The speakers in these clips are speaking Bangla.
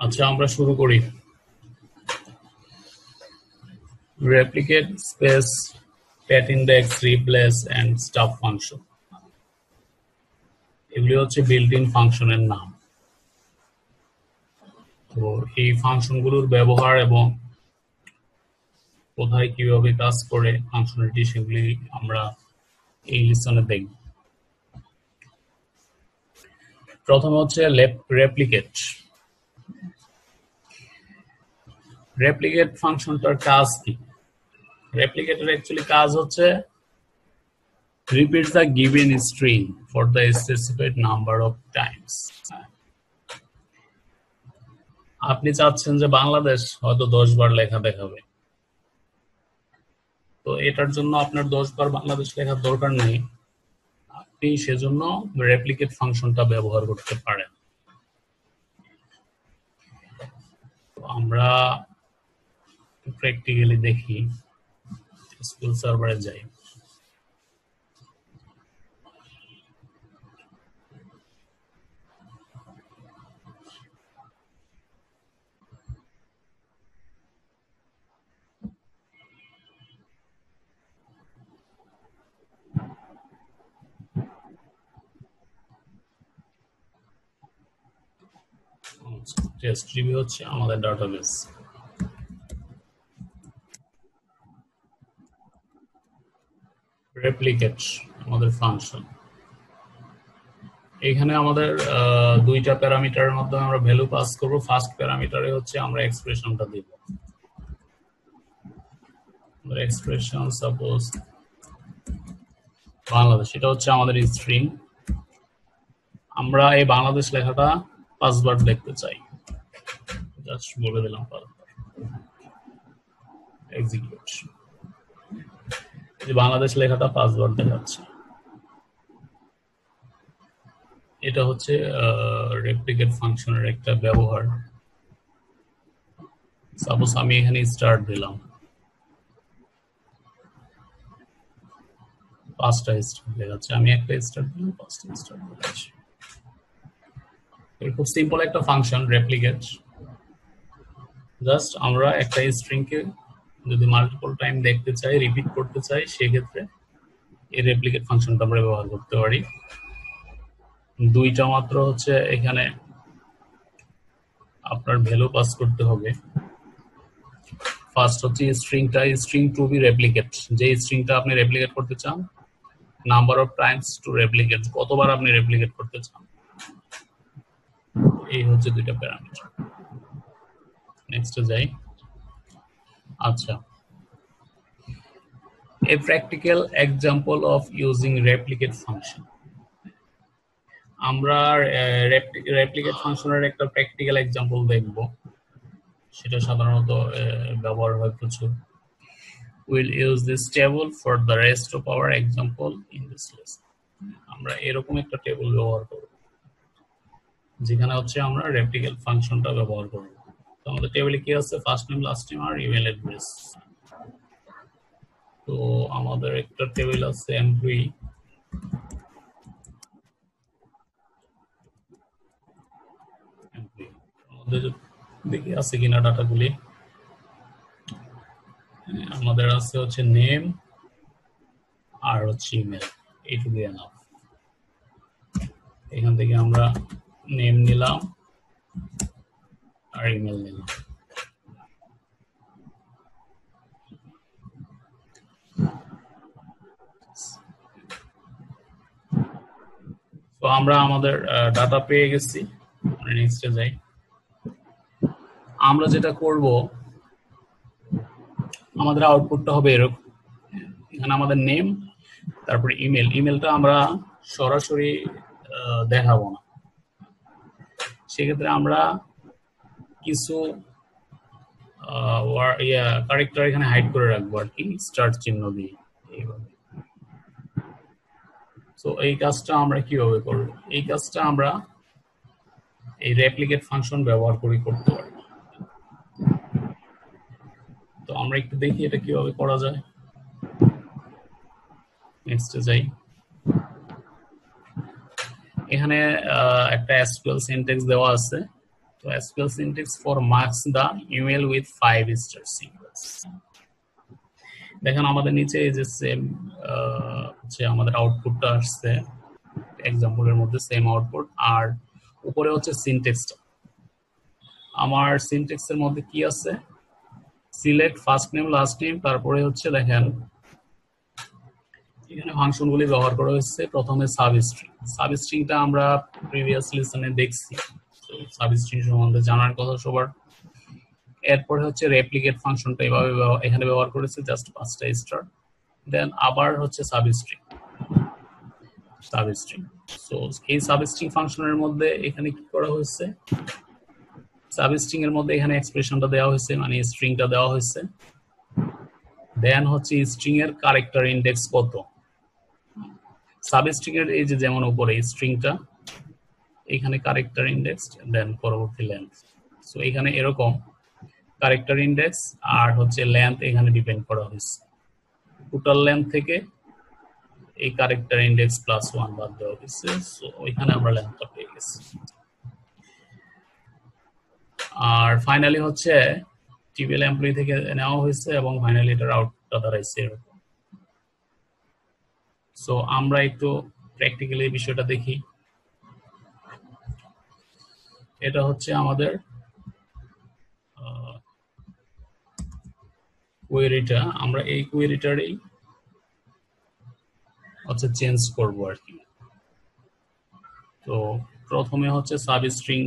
আচ্ছা, আমরা শুরু করি। Replicate, space, pet index, replace and stuff function এগুলি হচ্ছে বিল্ট ইন ফাংশনের নাম। তো এই ফাংশনগুলোর ব্যবহার এবং কোথায় কিভাবে কাজ করে ফাংশনালিটি সেগুলি আমরা এই লিসনে দেখব। প্রথমে হচ্ছে রেপ্লিকেট। রেপ্লিকেট ফাংশনটার কাজ কি? রেপ্লিকেটের অ্যাকচুয়ালি কাজ হচ্ছে repeat the given string for the specified number of times. আপনি চাচ্ছেন যে বাংলাদেশ হয়তো 10 বার লেখা দেখাবে, তো এটার জন্য আপনার 10 বার বাংলাদেশ লেখার দরকার নেই, আপনি সেজন্য রেপ্লিকেট ফাংশনটা ব্যবহার করতে পারেন। আমরা প্র্যাকটিক্যালি দেখি, স্কুল সার্ভারে যাই। টেস্টডিবি হচ্ছে আমাদের ডাটাবেস। রেপ্লিকেট আমাদের ফাংশন। এখানে আমাদের দুইটা প্যারামিটারের মাধ্যমে আমরা ভ্যালু পাস করব। ফার্স্ট প্যারামিটারে হচ্ছে আমরা এক্সপ্রেশনটা দিব। আমরা এক্সপ্রেশন সাপোজ বাংলাদেশ, এটা হচ্ছে আমাদের স্ট্রিং। আমরা এই বাংলাদেশ লেখাটা 5 বার দেখতে চাই, জাস্ট বলে দিলাম 5 বার। এক্সিকিউট। এই বাংলাদেশ লেখাটা 5 বার দেখাচ্ছে। এটা হচ্ছে রেপ্লিকেট ফাংশনের একটা ব্যবহার। সাপোজ আমি এখানে স্টার্ট দিলাম, 5টা স্টার্ট দেখাচ্ছে। আমি একটা স্টার্ট দিলাম, 5টা স্টার্ট দেখাচ্ছে। খুব সিম্পল একটা ফাংশন রেপ্লিকেট। জাস্ট আমরা একটা স্ট্রিংকে যদি মাল্টিপল টাইম দেখতে চাই, রিপিট করতে চাই, সেক্ষেত্রে এই রেপ্লিকেট ফাংশনটা আমরা ব্যবহার করতে পারি। দুইটা মাত্র হচ্ছে এখানে আপনার ভ্যালু পাস করতে হবে। ফার্স্ট হচ্ছে স্ট্রিংটা, স্ট্রিং টু বি রেপ্লিকেট, যে স্ট্রিংটা আপনি রেপ্লিকেট করতে চান, number of times to replicate, কতবার আপনি রেপ্লিকেট করতে চান। এই হচ্ছে দুইটা প্যারামিটার। নেক্সটে যাই। আচ্ছা, a practical example of using replicate function. আমরা রেপ্লিকেট ফাংশনের একটা প্র্যাকটিক্যাল এক্সাম্পল দেখব, সেটা সাধারণত ব্যবহার হয় প্রচুর। We'll use this table for the rest of our example in this lesson. আমরা এরকম একটা টেবিল ব্যবহার করব যেখানে হচ্ছে আমরা রেপ্লিকেট ফাংশনটা ব্যবহার করব। তো আমাদের টেবিলে কি আছে? ফার্স্ট নেম, লাস্ট নেম আর ইমেল অ্যাড্রেস। তো আমাদের একটা টেবিল আছে এমপ্লয়ি। আমাদের দেখি আছে কিনা ডাটাগুলি। আমাদের আছে হচ্ছে নেম আর হচ্ছে ইমেল, এইটুকুই এনাফ। এখান থেকে আমরা নেম নিলাম আর ইমেল নিলাম। তো আমরা আমাদের ডাটা পেয়ে গেছি। নেক্সটে যাই। আমরা যেটা করব, আমাদের আউটপুটটা হবে এরকম। এখানে আমাদের নেম, তারপরে ইমেল। ইমেলটা আমরা সরাসরি দেখাবো না, সেক্ষেত্রে আমরা কিছু ক্যারেক্টার এখানে হাইড করে রাখবো আর কি, স্টার চিহ্ন দিয়ে। এইভাবে। তো এই কাজটা আমরা কিভাবে করব? এই কাজটা আমরা এই রেপ্লিকেট ফাংশন ব্যবহার করে করতে পারি। তো আমরা একটু দেখি এটা কিভাবে করা যায়। নেক্সটে যাই। এখানে একটা এসকিউএল সিনট্যাক্স দেওয়া আছে, So SQL syntax for marks the email with 5-star sequence. দেখেন আমাদের নিচে এই যে সেম হচ্ছে আমাদের আউটপুটটা আসছে এক্সাম্পলের মধ্যে সেম আউটপুট, আর উপরে হচ্ছে সিনট্যাক্সটা। আমার সিনট্যাক্সের মধ্যে কি আছে, select first name last name, তারপরে হচ্ছে দেখেন এখানে ফাংশনগুলি ব্যবহার করা হয়েছে। প্রথমে সাবস্ট্রিং, সাবস্ট্রিংটা আমরা প্রিভিয়াস লেসনে দেখছি, তো সাবস্ট্রিং সম্বন্ধে জানার কথা সবার। এরপরে হচ্ছে রেপ্লিকেট ফাংশনটা এভাবে এখানে ব্যবহার করেছে, জাস্ট 5টা স্টার। দেন আবার হচ্ছে সাবস্ট্রিং, সো এই সাবস্ট্রিং ফাংশনের মধ্যে এখানে কি করা হয়েছে, সাবস্ট্রিং এর মধ্যে এখানে এক্সপ্রেশনটা দেওয়া হয়েছে, মানে স্ট্রিংটা দেওয়া হয়েছে। দেন হচ্ছে স্ট্রিং এর ক্যারেক্টার ইনডেক্স কত, সাবস্ট্রিং এর এই যে যেমন উপরে স্ট্রিংটা, এখানে ক্যারেক্টার ইনডেক্স, দেন পরবর্তী লেন্থ। সো এখানে এরকম ক্যারেক্টার ইনডেক্স আর হচ্ছে লেন্থ এখানে ডিপেন্ড করা হয়েছে। টোটাল লেন্থ থেকে এই ক্যারেক্টার ইনডেক্স +1 বাদ দেওয়া হয়েছে, সো ওইখানে আমরা লেন্থটা পেয়ে গেছি। আর ফাইনালি হচ্ছে টিবিএল এমপ্লয়ি থেকে নেওয়া হয়েছে এবং ফাইনালি এটার আউটপুটটা দাঁড়াইছে এরকম। সো আমরা একটু প্র্যাকটিক্যালি বিষয়টা দেখি। এটা হচ্ছে আমাদের কোয়েরিটা, আমরা এই কোয়েরিটারই হচ্ছে চেঞ্জ করব আর কি। তো প্রথমে হচ্ছে সাবস্ট্রিং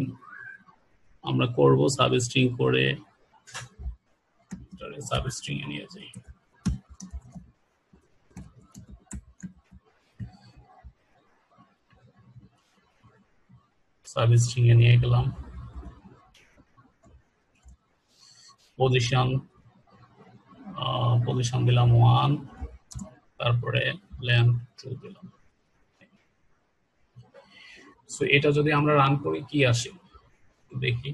আমরা করব, সাবস্ট্রিং করে সাবস্ট্রিং এ নিয়ে যাই। সাবস্ট্রিং এ নিয়ে গেলাম, পজিশন দিলাম 1, তারপরে লেন্থ 2 দিলাম। সো এটা যদি আমরা রান করি কি আসে দেখি,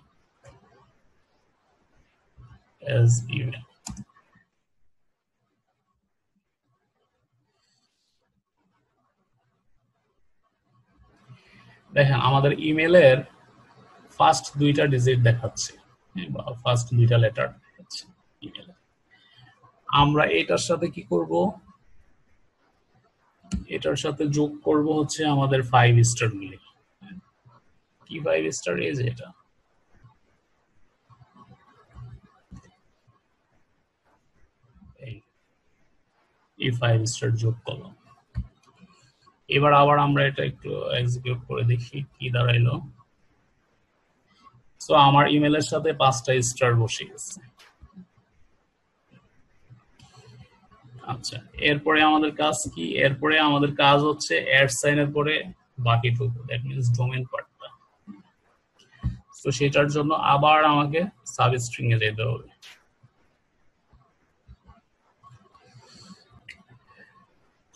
as email। দেখেন আমাদের ইমেলের ফার্স্ট 2টা ডিজিট দেখাচ্ছে, বা ফার্স্ট 2টা লেটার দেখাচ্ছে ইমেলে। আমরা এটার সাথে কি করব, এটার সাথে যোগ করব হচ্ছে আমাদের 5 স্টার গুলি। কি 5 স্টার, এই যে এটা, এই 5 স্টার যোগ করলাম। এবার আবার আমরা এটা একটু এক্সিকিউট করে দেখি কি দাঁড়াইলো। সো আমার ইমেলের সাথে 5টা স্টার বসে গেছে। আচ্ছা, এরপরে আমাদের কাজ কি, এরপরে আমাদের কাজ হচ্ছে অ্যাড সাইনের পরে বাকিটুকু, দ্যাট মিন্স ডোমেইন পার্টটা। তো সেটার জন্য আবার আমাকে সাবস্ট্রিং এ যেতে হবে।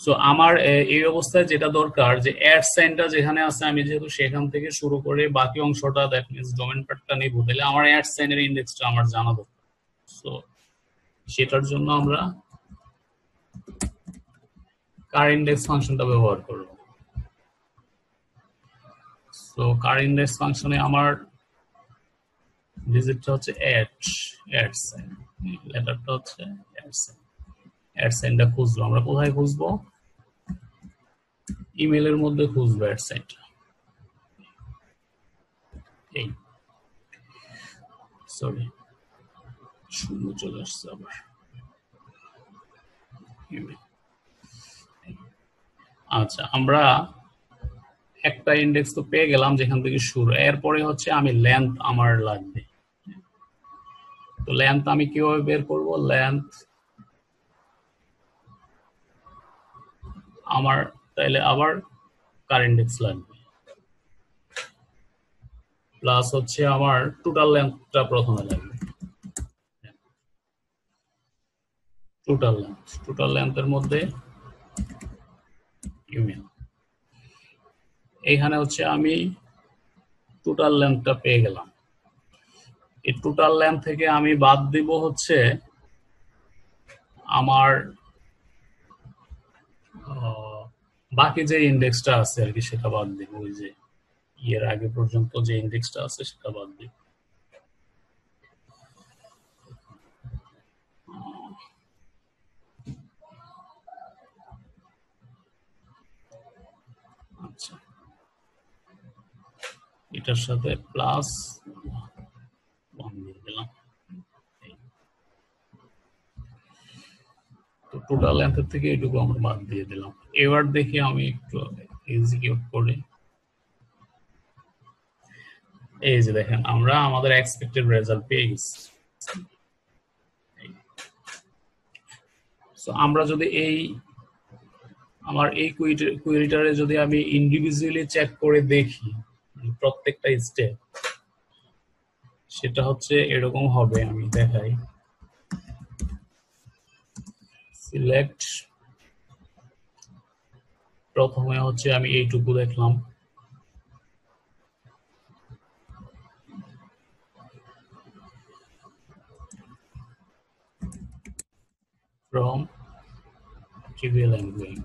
সো আমার এই অবস্থায় যেটা দরকার যে অ্যাড সাইনটা যেখানে আছে, আমি যেহেতু সেখান থেকে শুরু করে বাকি অংশটা দ্যাট মিন্স ডোমেইন পার্টটা নিব, তাহলে আমার অ্যাড সাইনের ইন্ডেক্সটা আমার জানা দরকার। সো সেটার জন্য আমরা কার ইন্ডেক্স ফাংশনটা ব্যবহার করব। সো কার ইন্ডেক্স ফাংশনে আমার ডিজিটটা হচ্ছে অ্যাড সাইন, লেটারটা হচ্ছে অ্যাড সাইন। অ্যাড সাইনটা খুঁজবো আমরা, কোথায় খুঁজবো, ইমেলের মধ্যে খুঁজবো অ্যাড সাইনটা। এই সরি, শূন্য চলে আসছে আবার। আচ্ছা, আমরা একটা ইন্ডেক্স তো পেয়ে গেলাম যেখান থেকে শুরু, এরপরে হচ্ছে আমি লেন্থ আমার লাগবে। তো লেন্থ আমি কিভাবে বের করব, লেন্থ আমার তাইলে আবার কার ইন্ডেক্স লাগবে, প্লাস হচ্ছে আমার টোটাল লেন্থটা প্রথমে লাগবে। টোটাল লেন্থের মধ্যে ইমেল, এখানে হচ্ছে আমি টোটাল লেন্থটা পেয়ে গেলাম। এই টোটাল লেন্থ থেকে আমি বাদ দিব হচ্ছে আমার বাকি যে ইন্ডেক্সটা আছে আর কি, সেটা বাদ দিব। ওই যে এর আগে পর্যন্ত যে ইন্ডেক্সটা আছে সেটা বাদ দিব। এটার সাথে প্লাস 1 দিয়ে দিলাম। তো টোটাল লেন্থের থেকে এইটুকু আমরা বাদ দিয়ে দিলাম। এবার দেখি আমি একটু এক্সিকিউট করি। এই যে দেখেন আমরা আমাদের এক্সপেক্টেড রেজাল্ট পেয়ে গেছি। সো আমরা যদি আমার এই কুইরিটারে যদি আমি ইন্ডিভিজুয়ালি চেক করে দেখি প্রত্যেকটা স্টেপ, সেটা হচ্ছে এরকম হবে। আমি দেখাই, সিলেক্ট, প্রথমে হচ্ছে আমি এইটুকু দেখলাম, from trivial and going,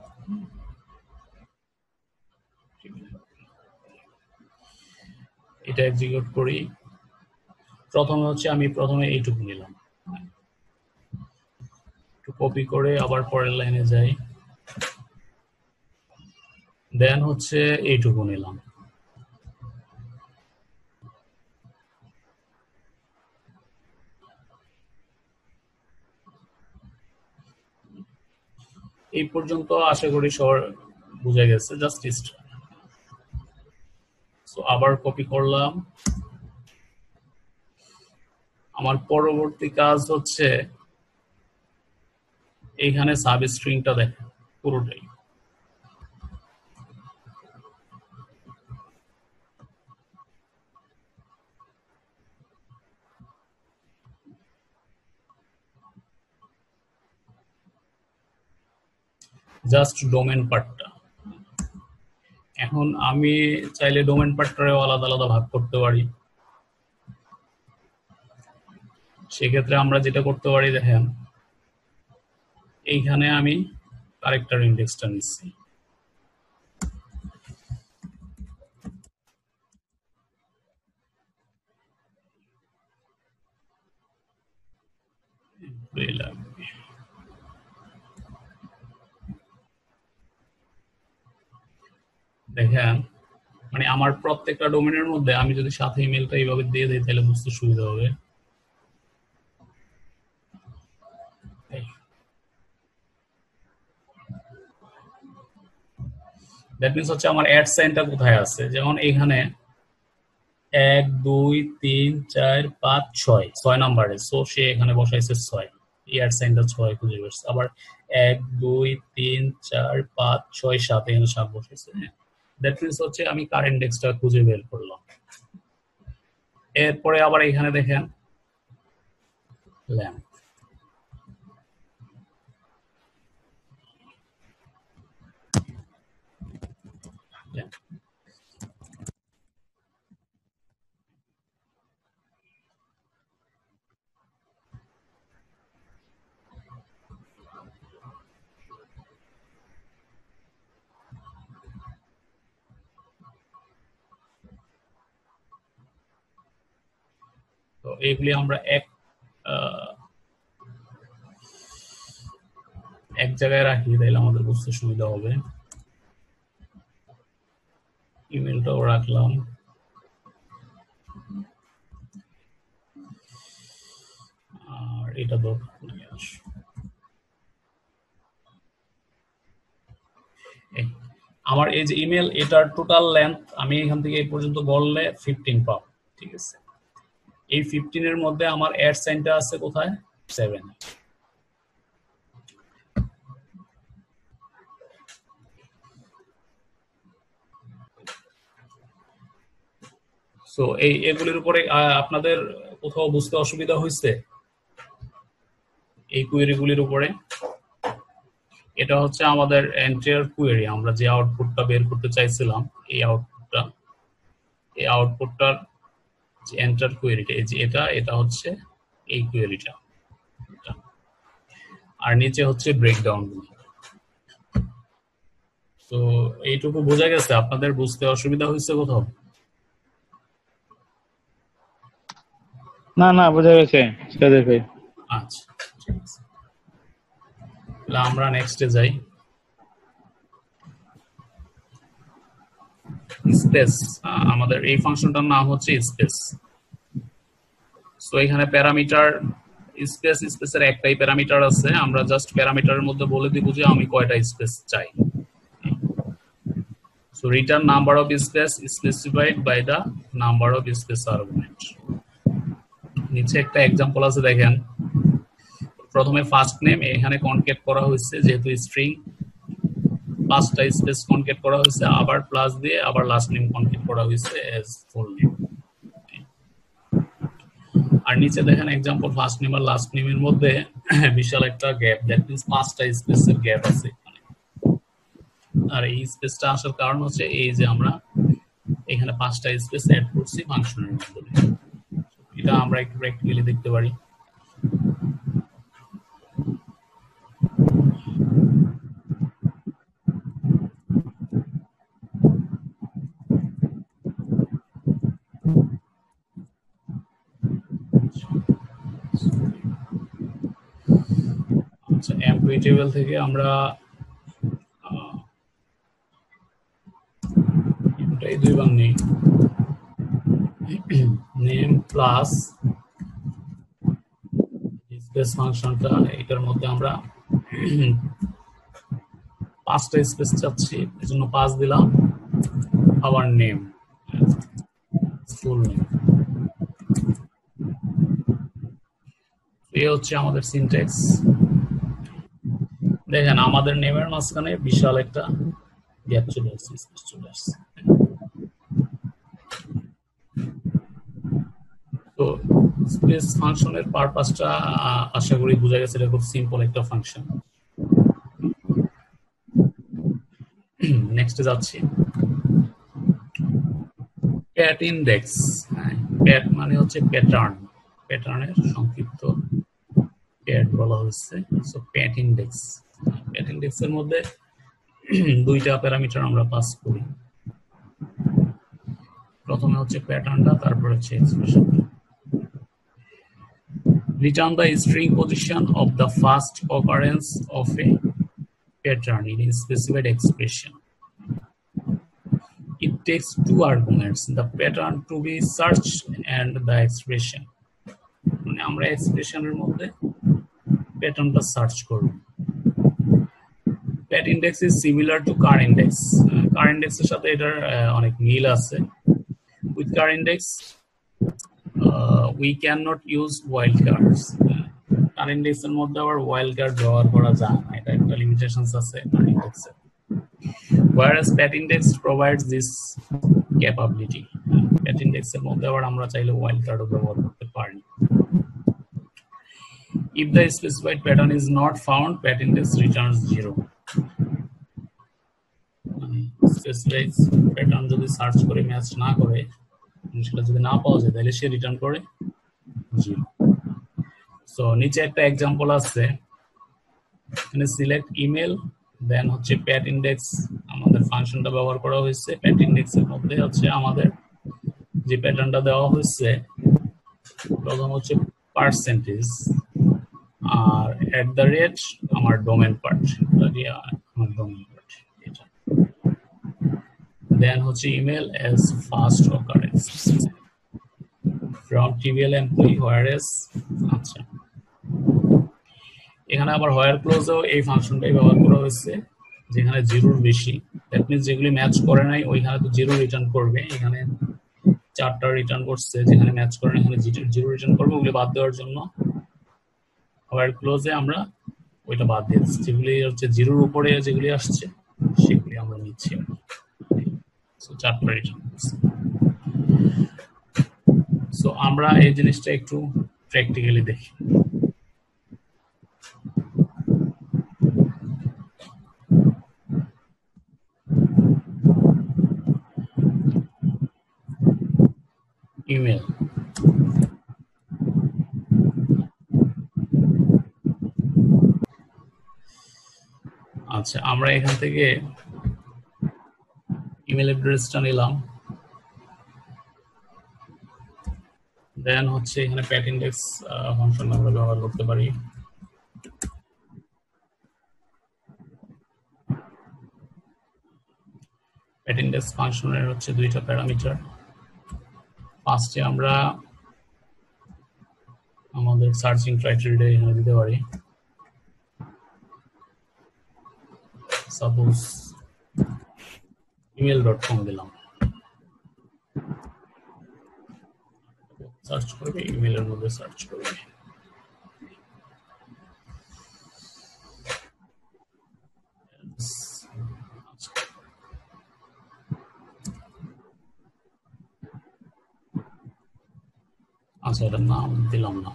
এটা এক্সিকিউট করি। প্রথমে হচ্ছে আমি এইটুকু নিলাম, একটু কপি করে আবার পরের লাইনে যাই, দেন হচ্ছে এইটুকু নিলাম, এই পর্যন্ত আশা করি সবার বুঝে গেছে। জাস্ট সো আবার কপি করলাম। আমার পরবর্তী কাজ হচ্ছে এইখানে সাব স্ট্রিংটা দেখেন পুরোটাই। জাস্ট ডোমেন পার্টটা। এখন আমি চাইলে ডোমেন পার্টটারেও আলাদা আলাদা ভাগ করতে পারি। সেক্ষেত্রে আমরা যেটা করতে পারি, দেখেন এইখানে আমি ক্যারেক্টার ইন্ডেক্সটা নিচ্ছি, দেখেন মানে আমার প্রত্যেকটা ডোমেনের মধ্যে আমি যদি সাথে ইমেলটা এইভাবে দিয়ে দিই তাহলে বুঝতে সুবিধা হবে। দ্যাট মিনস হচ্ছে আমার অ্যাড সাইনটা কোথায় আছে, যেমন এখানে 1 2 3 4 5 6 নাম্বারে, সো সে এখানে বসাইছে 6, এই অ্যাড সাইনটা 6 খুঁজে বেরছে। আবার 1 2 3 4 5 6 7, এখানে 7 বসাইছে। দ্যাট মিনস হচ্ছে আমি কার ইন্ডেক্সটা খুঁজে বের করলাম। এরপরে আবার এখানে দেখেন ল্যাম্প, তো এইগুলি আমরা এক জায়গায় রাখি, তাহলে আমাদের বুঝতে সুবিধা হবে। ইমেলটাও রাখলাম, আর এটা তো আমার এই যে ইমেল, এটার টোটাল লেন্থ আমি এখান থেকে এই পর্যন্ত বললে 15 পাব। ঠিক আছে, এই 15 এর মধ্যে আমার অ্যাড সাইনটা আছে কোথায়, 7। সো এগুলির উপরে আপনাদের কোথাও বুঝতে অসুবিধা হয়েছে? এই কুয়েরিগুলির উপরে, এটা হচ্ছে আমাদের এন্টায়ার কুয়েরি। আমরা যে আউটপুটটা বের করতে চাইছিলাম, এই আউটপুটটার যে এন্টার কুয়েরিটা, এই যে এটা হচ্ছে এই কুয়েরিটা, আর নিচে হচ্ছে ব্রেকডাউন। তো এইটুকু বোঝা গেছে? আপনাদের বুঝতে অসুবিধা হয়েছে কোথাও? না না, বোঝা গেছে সাদেক ভাই। আচ্ছা, ঠিক আছে, তাহলে আমরা নেক্সটে যাই। স্পেস, আমাদের এই ফাংশনটার নাম হচ্ছে স্পেস। সো এখানে প্যারামিটার স্পেসের একটাই প্যারামিটার আছে, আমরা জাস্ট প্যারামিটারের মধ্যে বলে দিব যে আমি কয়টা স্পেস চাই। So return number of space specified by the number of space argument. নিচে একটা এক্সাম্পল আছে দেখেন, প্রথমে ফার্স্ট নেম এখানে কনকেট করা হয়েছে যেহেতু স্ট্রিং, 5টা স্পেস কনকেট করা হয়েছে, আবার প্লাস দিয়ে আবার লাস্ট নেম কনকেট করা হয়েছে এজ ফুল নেম। আর নিচে দেখেন এক্সাম্পল ফার্স্ট নেম আর লাস্ট নেমের মধ্যে বিশাল একটা গ্যাপ, দ্যাট মিন্স 5টা স্পেসের গ্যাপ আছে এখানে। আর এই স্পেসটা আসার কারণ হচ্ছে এই যে আমরা এখানে 5টা স্পেস অ্যাড করছি ফাংশনের মধ্যে। এটা আমরা একটু প্র্যাকটিক্যালি দেখতে পারি। আচ্ছা, এমপ্লয়ি টেবিল থেকে আমরা এটাই দুইবার নেই, নেম প্লাস স্পেস ফাংশনটা, এটার মধ্যে আমরা 5টা স্পেস চাচ্ছি, এজন্য 5 দিলাম, আবার নেম ফুল নেম। এই হচ্ছে আমাদের সিনট্যাক্স। দেখেন আমাদের নেমের মাঝখানে বিশাল একটা গ্যাপ চলে আসছে, স্পেস চলে আসছে। তো স্পেস ফাংশনের পারপাসটা আশা করি বোঝা গেছে, এটা খুব সিম্পল একটা ফাংশন। নেক্সটে যাচ্ছি, প্যাট ইন্ডেক্স। প্যাট মানে হচ্ছে প্যাটার্ন, প্যাটার্নের সংক্ষিপ্ত প্যাট বলা হচ্ছে। সো প্যাট ইন্ডেক্স, প্যাট ইন্ডেক্সের মধ্যে 2টা প্যারামিটার আমরা পাস করি, প্রথমে হচ্ছে প্যাটার্নটা, তারপর হচ্ছে এক্সপ্রেশনটা। Return the string position of the first occurrence of a pattern in a specified expression. It takes 2 arguments, the pattern to be searched and the expression. মানে আমরা এক্সপ্রেশনের মধ্যে প্যাটার্নটা সার্চ করব। Pat index is similar to car index. Car index এর সাথে এটার অনেক মিল আছে। With car index we cannot use wildcards. car index এর মধ্যে আবার wildcard ব্যবহার করা যায় না, এটা একটা লিমিটেশনস আছে car index এর। Whereas Pat index provides this capability. Pat index এর মধ্যে আবার আমরা চাইলে wildcard ব্যবহার করতে পারি। If the specified pattern is not found, Pat index returns 0. Specified pattern যদি সার্চ করে ম্যাচ না করে, সেটা যদি না পাওয়া যায় তাহলে সে রিটার্ন করে 0। সো নিচে একটা এক্সাম্পল আছে, এখানে সিলেক্ট ইমেল, দেন হচ্ছে প্যাট ইন্ডেক্স, আমাদের ফাংশনটা ব্যবহার করা হয়েছে। প্যাট ইন্ডেক্সের মধ্যে হচ্ছে আমাদের যে প্যাটার্নটা দেওয়া হয়েছে, প্রথম হচ্ছে পার্সেন্টেজ, আর এট দ্য রেট আমার ডোমেন পার্ট, আমার ডোমেন পার্ট এটা, দেন হচ্ছে email as first occurrence from trivial employee whereas। আচ্ছা, এখানে আবার হোয়ার ক্লোজেও এই ফাংশনটাই ব্যবহার করা হয়েছে, যেখানে 0-র বেশি, দ্যাট মিন্স যেগুলি ম্যাচ করে নাই ওইখানে তো 0 রিটার্ন করবে। এখানে 4টা রিটার্ন করছে, যেখানে ম্যাচ করে না এখানে 0 রিটার্ন করবে। ওগুলি বাদ দেওয়ার জন্য হোয়ার ক্লোজে আমরা ওইটা বাদ দিয়ে দিচ্ছি, যেগুলি হচ্ছে 0-র উপরে যেগুলি আসছে সেগুলি আমরা নিচ্ছি। সো 4টা রিটার্ন করছে। সো আমরা এই জিনিসটা একটু প্র্যাকটিক্যালি দেখি। ইমেল, আচ্ছা আমরা এখান থেকে ইমেল অ্যাড্রেসটা নিলাম, দেন হচ্ছে এখানে প্যাট ইন্ডেক্স ফাংশন আমরা ব্যবহার করতে পারি। প্যাট ইন্ডেক্স ফাংশনের হচ্ছে দুইটা প্যারামিটার। ফার্স্টে আমরা আমাদের সার্চিং ক্রাইটেরিয়া এখানে দিতে পারি। সাপোজ email.com দিলাম, সার্চ করবে, ইমেলের মধ্যে সার্চ করবে। আচ্ছা, এটার নাম দিলাম না।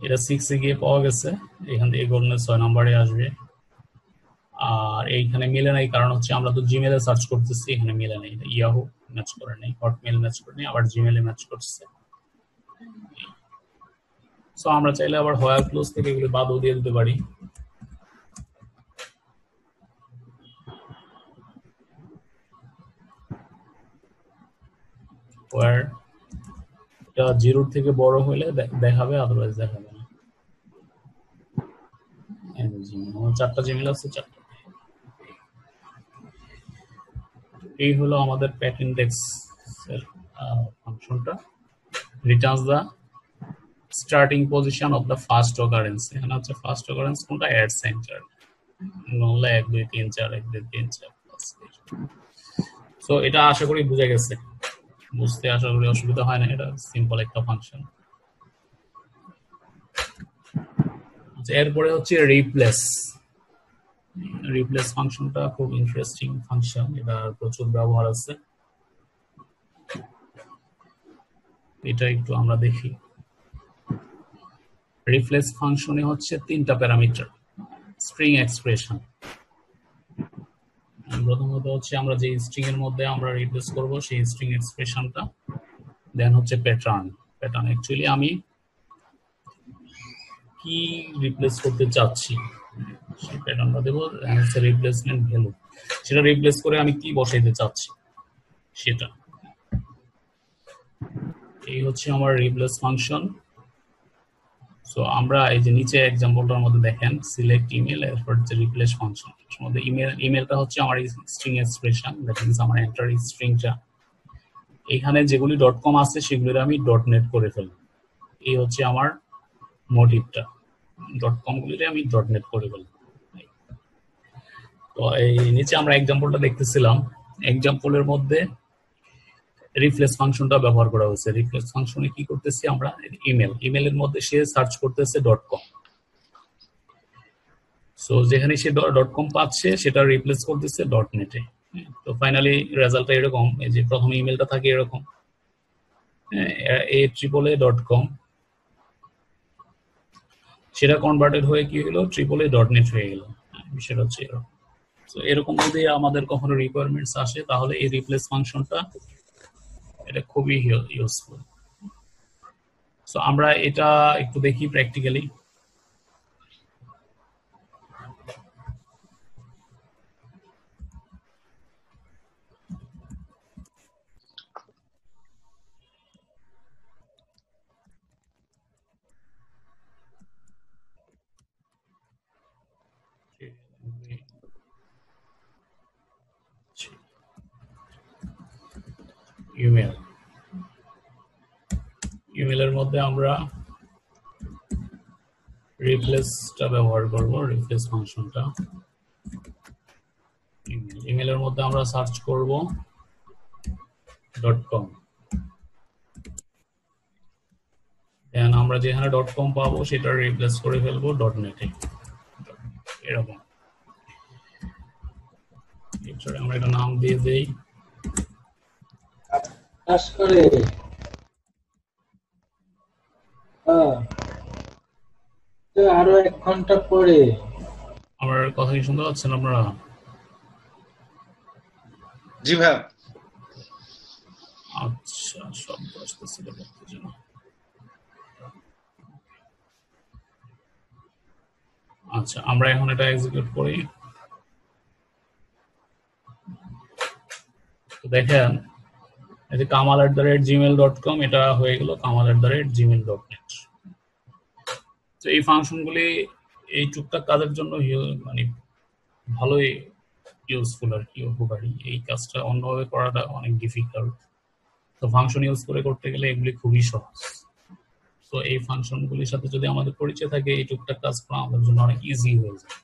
এটা 6 এ গিয়ে পাওয়া গেছে, এখান থেকে করলে 6 নম্বরে আসবে। আর এইখানে মিলে নাই, কারণ হচ্ছে আমরা তো জিমেলে সার্চ করতেছি, এখানে মিলে নাই, ইয়াহু ম্যাচ করে নাই, হটমেল ম্যাচ করে নাই, আবার জিমেলে ম্যাচ করছে। সো আমরা চাইলে আবার হোয়াইল ক্লোজ থেকে এগুলো বাদও দিয়ে দিতে পারি। হোয়ার এটা 0 থেকে বড় হলে দেখাবে, আদারওয়াইজ দেখাবে না। আমার 4টা জিমেল আছে, 4টা। এই হলো আমাদের প্যাট ইন্ডেক্স এর ফাংশনটা। Returns the starting position of the first occurrence. এখানে হচ্ছে ফার্স্ট অকারেন্স কোনটা, অ্যাড সেন্টার, নহলে 1 2 3 4 1 2 3 4 5। সো এটা আশা করি বুঝা গেছে, বুঝতে আশা করি অসুবিধা হয় না, এটা সিম্পল একটা ফাংশন। এরপরে হচ্ছে রিপ্লেস। রিপ্লেস ফাংশনটা খুব ইন্টারেস্টিং ফাংশন, এটা প্রচুর ব্যবহার আছে। এটা একটু আমরা দেখি। রিপ্লেস ফাংশনে হচ্ছে 3টা প্যারামিটার, স্ট্রিং এক্সপ্রেশন। প্রথমত হচ্ছে আমরা যে স্ট্রিং এর মধ্যে আমরা রিপ্লেস করব সেই স্ট্রিং এক্সপ্রেশনটা, দেন হচ্ছে প্যাটার্ন। প্যাটার্ন অ্যাকচুয়ালি আমি কি রিপ্লেস করতে চাচ্ছি সেই প্যাটার্নটা দেবো, হচ্ছে রিপ্লেসমেন্ট ভ্যালু, সেটা রিপ্লেস করে আমি কি বসাইতে চাচ্ছি সেটা। এই হচ্ছে আমার রিপ্লেস ফাংশন। সো আমরা এই যে নিচে এক্সাম্পলটার মধ্যে দেখেন, সিলেক্ট ইমেল, এরপর যে রিপ্লেস ফাংশন, এর মধ্যে ইমেলটা হচ্ছে আমার স্ট্রিং এক্সপ্রেশন, দ্যাট মিন্স আমার এন্টার স্ট্রিংটা। এখানে যেগুলি .com আছে সেগুলোর আমি .net করে ফেলব। এই হচ্ছে আমার মোটিভটা, .com গুলিরে আমি .net করে ফেলব। তো এই নিচে আমরা এক্সাম্পলটা দেখতেছিলাম, এক্সাম্পলের মধ্যে রিপ্লেস ফাংশনটা ব্যবহার করা হয়েছে। রিপ্লেস ফাংশনে কি করতেছি আমরা, ইমেলের মধ্যে সে সার্চ করতেছে .com। সো যেখানে সে .com পাচ্ছে সেটা রিপ্লেস করতেছে .net এ। তো ফাইনালি রেজাল্টটা এরকম, এই যে প্রথম ইমেলটা থাকে এরকম a@a.com, সেটা কনভার্টেড হয়ে কি হলো, a.net হয়ে গেল। বিষয়টা হচ্ছে এরকম। তো এরকম যদি আমাদের কখনো রিকোয়ারমেন্টস আসে তাহলে এই রিপ্লেস ফাংশনটা এটা খুবই ইউজফুল। সো আমরা এটা একটু দেখি প্র্যাকটিক্যালি। ইমেল, ইমেলের মধ্যে আমরা রিপ্লেসটা ব্যবহার করব, রিপ্লেস ফাংশনটা। ইমেলের মধ্যে আমরা সার্চ করব .com, দেন আমরা যেখানে .com পাবো সেটা রিপ্লেস করে ফেলবো .net এ, এরকম। আমরা একটা নাম দিয়ে দেই, আরো 1 ঘন্টা পরে। আমার কথা কি শুনতে পাচ্ছেন আপনারা? জি ভাই। আচ্ছা, শব্দ আসতেছিল বলতে না। আচ্ছা, আমরা এখন এটা এক্সিকিউট করি। তো দেখেন এই যে kamal@gmail.com, এটা হয়ে গেল kamal@gmail.net। তো এই ফাংশনগুলি এই টুকটাক কাজের জন্য মানে ভালোই ইউজফুল আর কি উপকারী। এই কাজটা অন্যভাবে করাটা অনেক ডিফিকাল্ট, তো ফাংশন ইউজ করে করতে গেলে এগুলি খুবই সহজ। তো এই ফাংশনগুলির সাথে যদি আমাদের পরিচয় থাকে, এই টুকটাক কাজ করা আমাদের জন্য অনেক ইজি হয়ে যায়।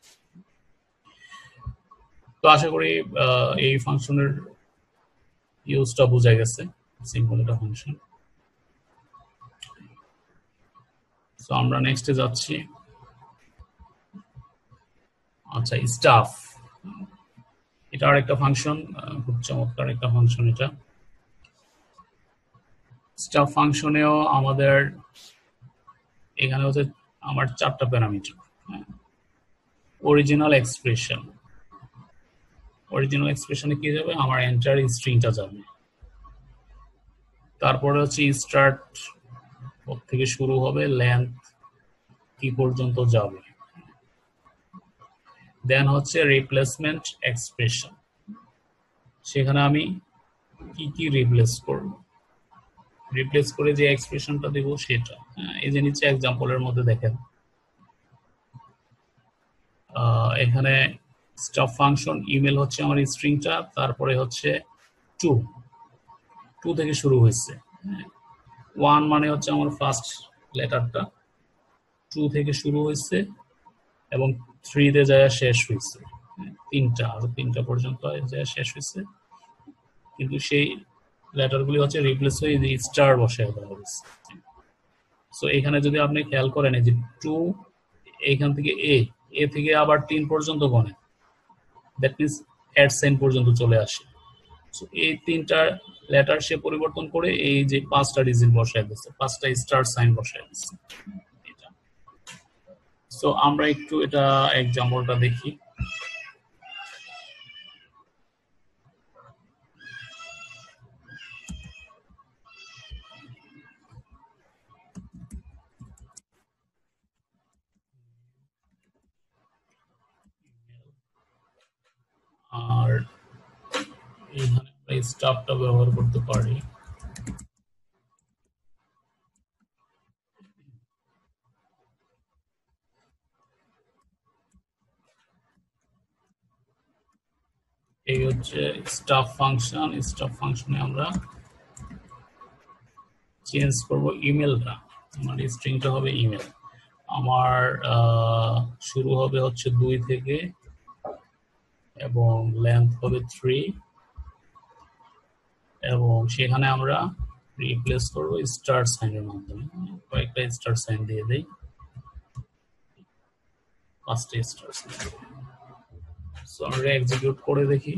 তো আশা করি এই ফাংশনের ইউজটা বোঝা গেছে। সিম্পল একটা ফাংশন। তো আমরা নেক্সটে যাচ্ছি। আচ্ছা, স্টাফ, এটা আরেকটা ফাংশন, খুব চমৎকার একটা ফাংশন এটা। স্টাফ ফাংশনেও আমাদের এখানে হচ্ছে আমার 4টা প্যারামিটার। অরিজিনাল এক্সপ্রেশন, অরিজিনাল এক্সপ্রেশনে কি যাবে, আমার এন্টার স্ট্রিংটা যাবে। তারপরে হচ্ছে স্টার্ট থেকে শুরু হবে, লেন্থ কি পর্যন্ত যাবে। দেন হচ্ছে রিপ্লেসমেন্ট এক্সপ্রেশন, সেখানে আমি কি কি রিপ্লেস করব, রিপ্লেস করে যে এক্সপ্রেশনটা দেব সেটা। এই যে নিচে এক্সাম্পলের মধ্যে দেখেন, এখানে স্টাফ ফাংশন ইমেল হচ্ছে আমার স্ট্রিংটা, তারপরে হচ্ছে 2 থেকে শুরু হয়েছে। 1 মানে হচ্ছে আমার ফার্স্ট লেটারটা, 2 থেকে শুরু হয়েছে এবং 3 তে যায় শেষ হয়েছে। 3টা পর্যন্ত যায় শেষ হয়েছে, কিন্তু সেই লেটারগুলি হচ্ছে রিপ্লেস হয়ে যে স্টার বসায় দেওয়া হয়েছে। সো এখানে যদি আপনি খেয়াল করেন, এই যে 2 এইখান থেকে এ থেকে আবার 3 পর্যন্ত গণে, দ্যাট মিনস অ্যাট সাইন পর্যন্ত চলে আসে। সো এই 3টা লেটার সে পরিবর্তন করে এই যে 5টা ডিজিট বসায় দিচ্ছে, 5টা স্টার সাইন বসায় দিচ্ছে। সো আমরা একটু এটা এক্সাম্পলটা দেখি। আর এখানে আমরা স্টাফটা ব্যবহার করতে পারি। এই হচ্ছে স্টাফ ফাংশন। স্টাফ ফাংশনে আমরা চেঞ্জ করব ইমেলটা, আমার স্ট্রিংটা হবে ইমেল। আমার শুরু হবে হচ্ছে 2 থেকে এবং লেন্থ হবে 3, এবং সেখানে আমরা রিপ্লেস করব স্টার সাইনের মাধ্যমে। কয়েকটা স্টার সাইন দিয়ে দেই, 5টা স্টার সাইন। সো আমরা এক্সিকিউট করে দেখি।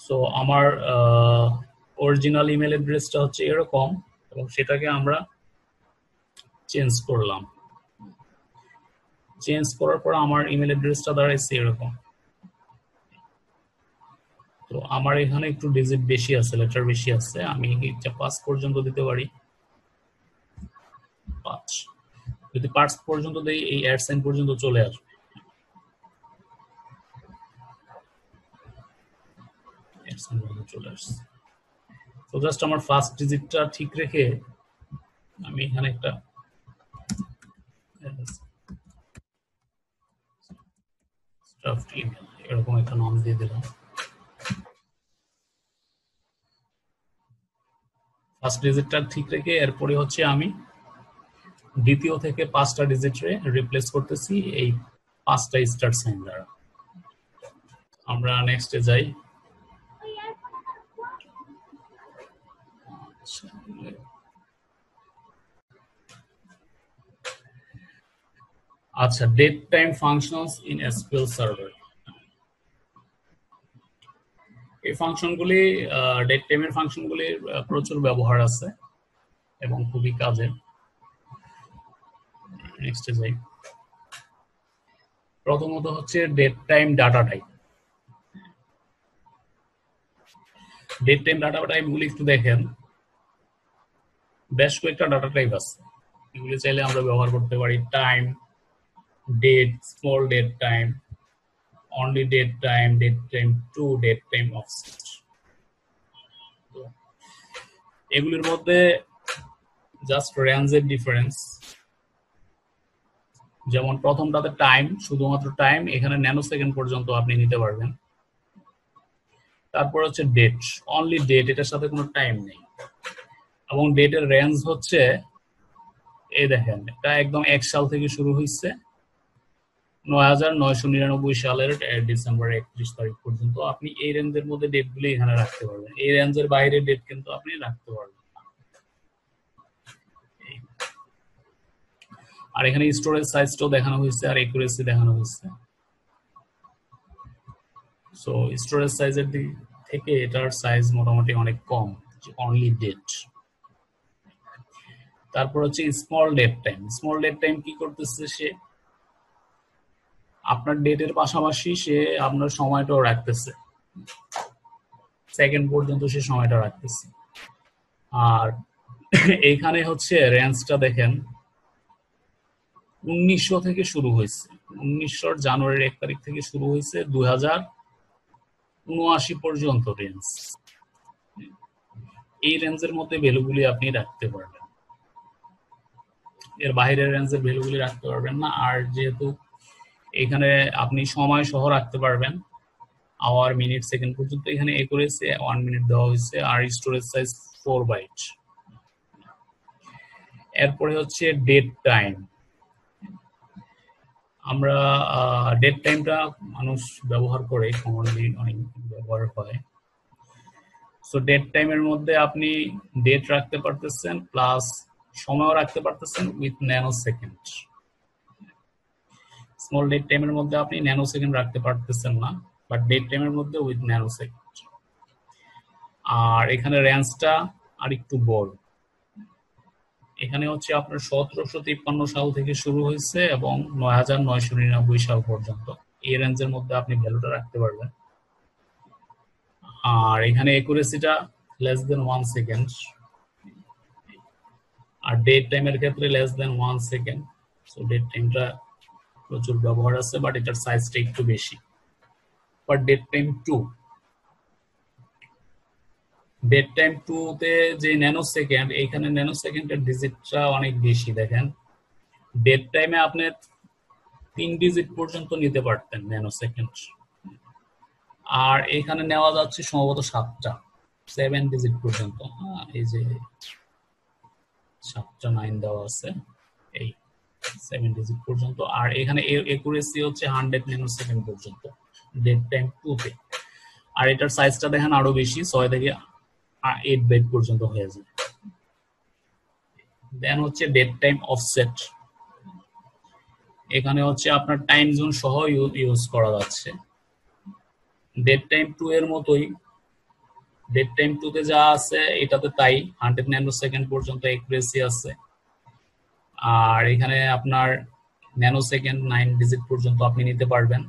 সো আমার অরিজিনাল ইমেল অ্যাড্রেসটা হচ্ছে এরকম, এবং সেটাকে আমরা চেঞ্জ করলাম। চেঞ্জ করার পর আমার ইমেল অ্যাড্রেসটা দাঁড়াইছে এরকম। তো আমার এখানে একটু ডিজিট বেশি আছে, লেটার বেশি আছে, আমি এটা 5 পর্যন্ত দিতে পারি। 5 যদি 5 পর্যন্ত দেই, এই অ্যাড সাইন পর্যন্ত চলে আসবে। চলে আসছে। তো জাস্ট আমার ফার্স্ট ডিজিটটা ঠিক রেখে আমি এখানে একটা স্টাফড ইমেল এরকম একটা নাম দিয়ে দিলাম। ফার্স্ট ডিজিটটা ঠিক রেখে এরপরে হচ্ছে আমি দ্বিতীয় থেকে 5টা ডিজিটে রিপ্লেস করতেছি এই 5টা স্টার সাইন দ্বারা। আমরা নেক্সটে যাই। আচ্ছা, date time functions in SQL server. এই ফাংশনগুলি, ডেট টাইমের ফাংশনগুলির প্রচুর ব্যবহার আছে এবং খুবই কাজের। নেক্সটে যাই। প্রথমত হচ্ছে date time data type. Date time data type গুলি একটু দেখেন, বেশ কয়েকটা ডাটা টাইপ আছে। এগুলি চাইলে আমরা ব্যবহার করতে পারি। Time, date, small date time, only date time, date time two, date time offset. এগুলির মধ্যে জাস্ট রেঞ্জের ডিফারেন্স। যেমন প্রথমটাতে টাইম, শুধুমাত্র টাইম, এখানে ন্যানো সেকেন্ড পর্যন্ত আপনি নিতে পারবেন। তারপর হচ্ছে ডেট, অনলি ডেট, এটার সাথে কোনো টাইম নেই। এবং ডেটের রেঞ্জ হচ্ছে এই দেখেন, এটা একদম 1 সাল থেকে শুরু হয়েছে ৯৯৯৯ সালের ডিসেম্বর 31 তারিখ পর্যন্ত। আপনি এই রেঞ্জের মধ্যে ডেটগুলি এখানে রাখতে পারবেন, এই রেঞ্জের বাইরে ডেট কিন্তু আপনি রাখতে পারবেন না। আর এখানে স্টোরেজ সাইজটাও দেখানো হয়েছে আর একুরেসি দেখানো হয়েছে। সো স্টোরেজ সাইজের দিক থেকে এটার সাইজ মোটামুটি অনেক কম, অনলি ডেট। তারপর হচ্ছে small date time. Small date time কি করতেছে, সে আপনার ডেটের পাশাপাশি সে আপনার সময়টাও রাখতেছে, সেকেন্ড পর্যন্ত সে সময়টা রাখতেছে। আর এইখানে হচ্ছে রেঞ্জটা দেখেন 1900 থেকে শুরু হয়েছে, 1900 জানুয়ারির 1 তারিখ থেকে শুরু হয়েছে 2079 পর্যন্ত রেঞ্জ। এই রেঞ্জের মধ্যে ভ্যালুগুলি আপনি রাখতে পারবেন, এর বাইরের রেঞ্জের ভ্যালুগুলি রাখতে পারবেন না। আর যেহেতু এখানে আপনি সময় সহ রাখতে পারবেন, আওয়ার, মিনিট, সেকেন্ড পর্যন্ত এখানে একুরেসি 1 মিনিট দেওয়া হয়েছে। আর স্টোরেজ সাইজ 4 বাইট। এরপরে হচ্ছে ডেট টাইম। আমরা ডেট টাইমটা মানুষ ব্যবহার করে, কমনলি অনেক ব্যবহার হয়। সো ডেট টাইমের মধ্যে আপনি ডেট রাখতে পারতেছেন প্লাস সময়ও রাখতে পারতেছেন with nano second. Small date টাইমের মধ্যে আপনি ন্যানো সেকেন্ড রাখতে পারতেছেন না, বাট ডেট টাইমের মধ্যে উইথ ন্যানো সেকেন্ড। আর এখানে রেঞ্জটা আর একটু বড়, এখানে হচ্ছে আপনার 1753 সাল থেকে শুরু হয়েছে এবং 9999 সাল পর্যন্ত। এই রেঞ্জের মধ্যে আপনি ভ্যালুটা রাখতে পারবেন। আর এখানে একুরেসিটা লেস দেন 1 সেকেন্ড, আর ডেট টাইমের ক্ষেত্রে less than 1 second. So date টাইমটা প্রচুর ব্যবহার আছে, বাট এটার সাইজটা একটু বেশি। But date time 2, date time 2 তে যে ন্যানো সেকেন্ড, এইখানে ন্যানো সেকেন্ডের ডিজিটটা অনেক বেশি। দেখেন ডেট টাইমে আপনি 3 ডিজিট পর্যন্ত নিতে পারতেন ন্যানো সেকেন্ড, আর এখানে নেওয়া যাচ্ছে সম্ভবত 7 ডিজিট পর্যন্ত। এই যে 7টা 9 দেওয়া আছে, এই 7 ডিজিট পর্যন্ত। আর এখানে একুরেসি হচ্ছে 100 ন্যানো সেকেন্ড পর্যন্ত ডেট টাইম 2 তে। আর এটার সাইজটা দেখেন আরো বেশি, 6 থেকে 8 বাইট পর্যন্ত হয়ে যায়। দেন হচ্ছে ডেট টাইম অফসেট। এখানে হচ্ছে আপনার টাইম জোন সহ ইউজ করা যাচ্ছে। ডেট টাইম 2 এর মতোই, ডেট টাইম 2 তে যা আছে এটাতে তাই, 100 ন্যানো সেকেন্ড পর্যন্ত একুরেসি আছে। আর এখানে আপনার ন্যানো সেকেন্ড 9 ডিজিট পর্যন্ত আপনি নিতে পারবেন।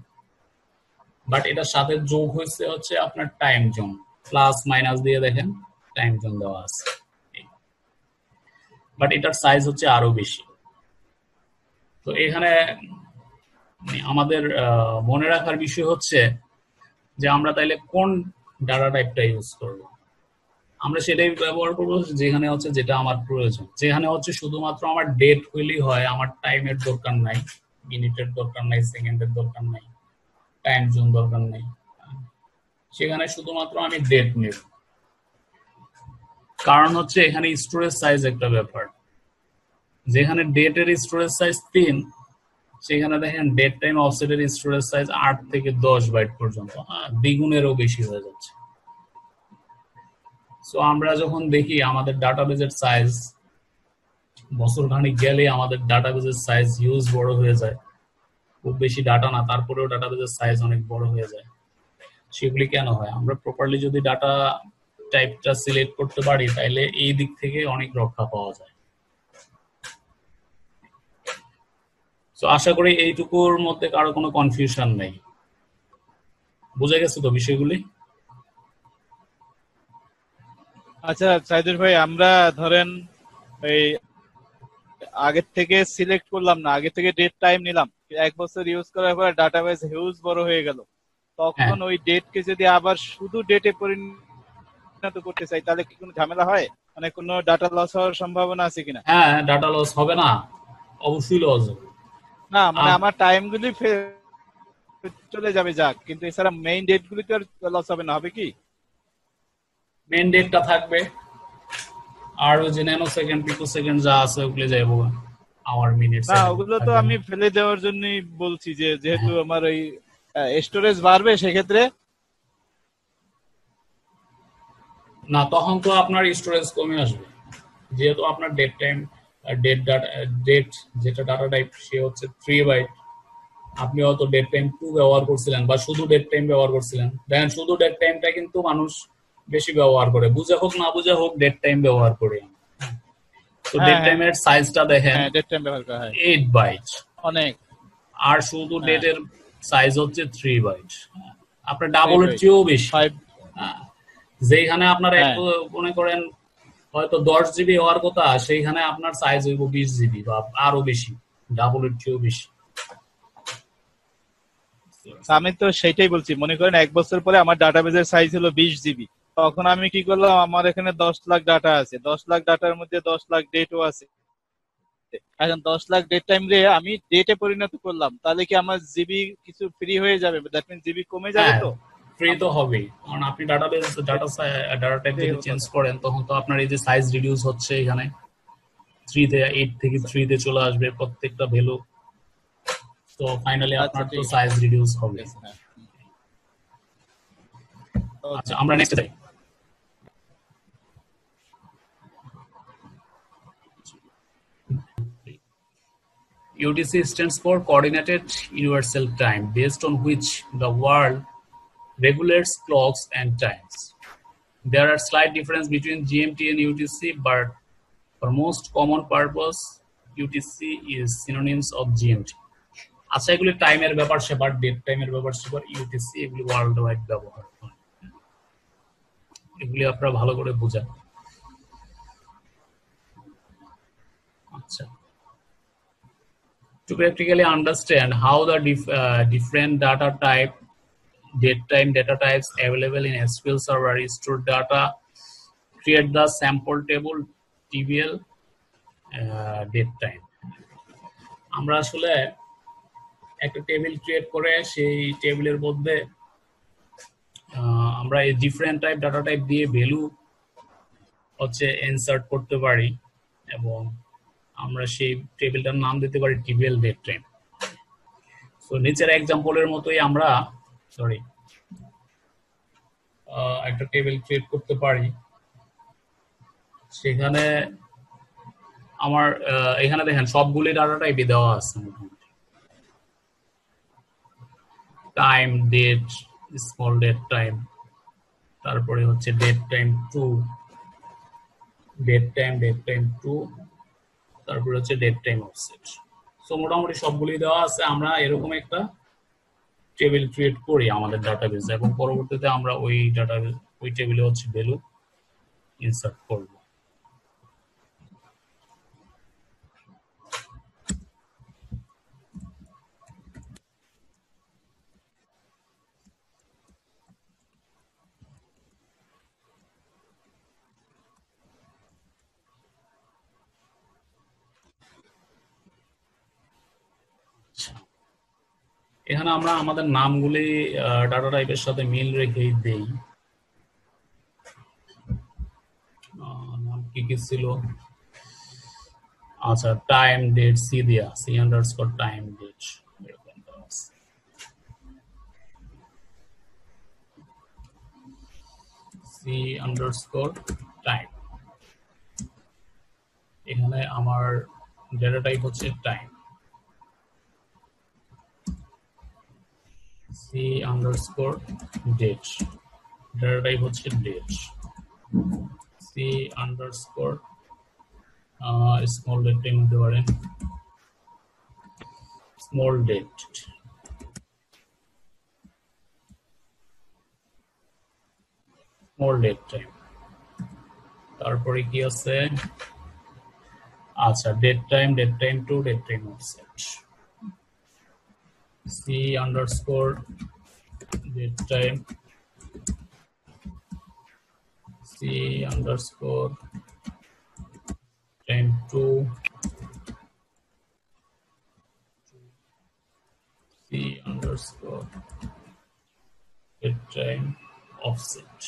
বাট এটার সাথে যোগ হয়েছে হচ্ছে আপনার টাইম জোন, প্লাস মাইনাস দিয়ে দেখেন টাইম জোন দেওয়া আছে। বাট এটার সাইজ হচ্ছে আরো বেশি। তো এখানে আমাদের মনে রাখার বিষয় হচ্ছে যে আমরা তাইলে কোন ডাটা টাইপটা ইউজ করব। আমরা সেটাই ব্যবহার করবো যেখানে হচ্ছে যেটা আমার প্রয়োজন, যেখানে হচ্ছে শুধুমাত্র আমার ডেট হইলেই হয়, আমার টাইমের দরকার নাই, মিনিটের দরকার নাই, সেকেন্ডের দরকার নাই, টাইম জোন দরকার নাই, সেখানে শুধুমাত্র আমি ডেট নেব। কারণ হচ্ছে এখানে স্টোরেজ সাইজ একটা ব্যাপার, যেখানে ডেটের স্টোরেজ সাইজ 3, সেখানে দেখেন ডেট টাইম অফসেটের স্টোরেজ সাইজ 8 থেকে 10 বাইট পর্যন্ত, দ্বিগুণেরও বেশি হয়ে যাচ্ছে। সো আমরা যখন দেখি আমাদের ডাটাবেজের সাইজ বছর খানিক গেলে আমাদের ডাটাবেজের সাইজ হিউজ বড় হয়ে যায়, খুব বেশি ডাটা না, তারপরেও ডাটাবেজের সাইজ অনেক বড় হয়ে যায়। সেগুলি কেন হয়? আমরা প্রপারলি যদি ডাটা টাইপটা সিলেক্ট করতে পারি তাহলে এই দিক থেকে অনেক রক্ষা পাওয়া যায়। তো আশা করি এইটুকুর মধ্যে কারো কোনো কনফিউশন নেই, বুঝে গেছে তো বিষয়গুলি? আচ্ছা সাইদুর ভাই, আমরা ধরেন এই আগের থেকে সিলেক্ট করলাম না, আগে থেকে ডেট টাইম নিলাম, 1 বছর ইউজ করার পর ডাটাবেস হিউজ বড় হয়ে গেল, তখন ওই ডেটকে যদি আবার শুধু ডেটে পরিণত করতে চাই তাহলে কি কোনো ঝামেলা হয়? মানে কোনো ডাটা লস হওয়ার সম্ভাবনা আছে কিনা? হ্যাঁ, ডাটা লস হবে না, অবশ্যই লস হবে। না মানে আমার টাইমগুলি চলে যাবে যাক, কিন্তু এছাড়া মেইন ডেট গুলি তো লস হবে না, হবে কি? মেন ডেটটা থাকবে, আর ওই যে ন্যানো সেকেন্ড পিকো সেকেন্ড যা আছে ওগুলো যাইবো, আওয়ার মিনিট না ওগুলো তো আমি ফেলে দেওয়ার জন্যই বলছি, যে যেহেতু আমার ওই স্টোরেজ বাড়বে সেক্ষেত্রে। না, তখন তো আপনার স্টোরেজ কমে আসবে, যেহেতু আপনার ডেট টাইম ডেট যেটা ডাটা টাইপ সে হচ্ছে 3 বাইট। আপনি হয়তো ডেট টাইম 2 ব্যবহার করছিলেন বা শুধু ডেট টাইম ব্যবহার করছিলেন, দেখেন শুধু ডেট টাইমটা কিন্তু মানুষ বেশি ব্যবহার করে, বুঝে হোক না বুঝে হোক ডেট টাইম ব্যবহার করে। তো ডেট টাইমের সাইজটা দেখেন, ডেট টাইম ব্যবহার করা হয় 8 বাইট, অনেক, আর শুধু ডেটের সাইজ হচ্ছে 3 বাইট। আপনার ডাবলের চেয়েও বেশি। যেখানে আপনার একটু মনে করেন হয়তো 10 জিবি হওয়ার কথা, সেইখানে আপনার সাইজ হইব 20 জিবি বা আরো বেশি, ডাবলের চেয়েও বেশি। আমি তো সেটাই বলছি, মনে করেন 1 বছর পরে আমার ডাটাবেজের সাইজ হলো 20 জিবি, তখন আমি কি করলাম, আমার এখানে 10 লাখ ডাটা আছে, 10 লাখ ডাটার মধ্যে 10 লাখ ডেটও আছে। এখন 10 লাখ ডেট টাইম রে আমি ডেটে পরিণত করলাম, তাহলে কি আমার জিবি কিছু ফ্রি হয়ে যাবে? দ্যাট মিন্স জিবি কমে যাবে তো? ফ্রি তো হবেই, কারণ আপনি ডাটা টাইপ যদি চেঞ্জ করেন তখন তো আপনার এই যে সাইজ রিডিউস হচ্ছে, এখানে 3 তে 8 থেকে 3 তে চলে আসবে প্রত্যেকটা ভ্যালু, তো ফাইনালি আপনার তো সাইজ রিডিউস হবে। আচ্ছা, আমরা নেক্সট যাই। UTC stands for Coordinated Universal Time, based on which the world regulates clocks and times. There are slight difference between GMT and UTC, but for most common purpose, UTC is synonyms of GMT. আচ্ছা, এগুলি টাইমের ব্যাপার সেপার, ডেট টাইমের ব্যাপার সেপার, ইউটিসি এগুলি ওয়ার্ল্ড ওয়াইড ব্যবহার হয়, এগুলি আপনারা ভালো করে বোঝেন। আচ্ছা, to practically understand how the different data type, date time data types available in SQL Server store data, create the sample table TBL date time. আমরা আসলে একটা টেবিল ক্রিয়েট করে সেই টেবিলের মধ্যে আমরা এই ডিফারেন্ট টাইপ ডাটা টাইপ দিয়ে ভ্যালু হচ্ছে ইনসার্ট করতে পারি, এবং আমরা সেই টেবিলটার নাম দিতে পারি টিবিএল ডেট টাইম। সো নিচের এক্সাম্পলের মতোই আমরা একটা টেবিল ক্রিয়েট করতে পারি, সেখানে আমার এখানে দেখেন সবগুলি ডাটা টাইপই দেওয়া আছে, মোটামুটি time, date, small date time, তারপরে হচ্ছে ডেট টাইম 2, ডেট টাইম 2, তারপরে হচ্ছে ডেট টাইম অফসেট। সো মোটামুটি সবগুলি দেওয়া আছে। আমরা এরকম একটা টেবিল ক্রিয়েট করি আমাদের ডাটাবেজে, এবং পরবর্তীতে আমরা ওই টেবিলে হচ্ছে ভ্যালু ইনসার্ট করব। এখানে আমরা আমাদের নামগুলি ডাটা টাইপের সাথে মিল রেখেই দেই। নাম কি কি ছিল? আচ্ছা, টাইম ডেট সি দিয়া, C underscore time date, C underscore time. এখানে আমার ডেটা টাইপ হচ্ছে time, C underscore date, data type হচ্ছে date, C underscore small date time হতে পারে, small date, small date time. তারপরে কি আছে? আচ্ছা, date time 2, date time offset, C underscore date time, C underscore time 2, underscore date time offset.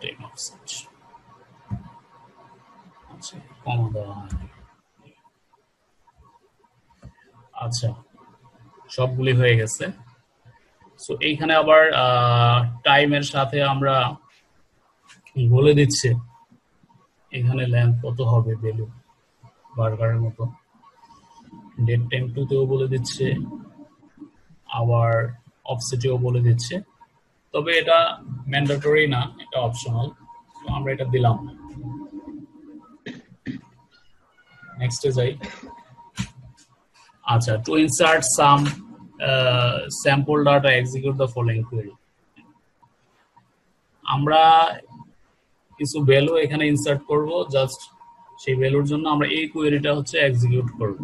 Time offset. আচ্ছা কমা দেওয়া হয়। আচ্ছা সবগুলি হয়ে গেছে। সো এইখানে আবার টাইমের সাথে আমরা বলে দিচ্ছে এখানে লেন্থ কত হবে ভ্যালু বার্গারের মতো, ডেট টাইম 2 তেও বলে দিচ্ছে, আবার অফসেটেও বলে দিচ্ছে। তবে এটা ম্যান্ডেটরি না, এটা অপশনাল, তো আমরা এটা দিলাম। নেক্সটে যাই। আচ্ছা, to insert some sample data execute the following query. আমরা কিছু ভ্যালু এখানে ইনসার্ট করব, জাস্ট সেই ভ্যালুর জন্য আমরা এই কোয়েরিটা হচ্ছে এক্সিকিউট করব।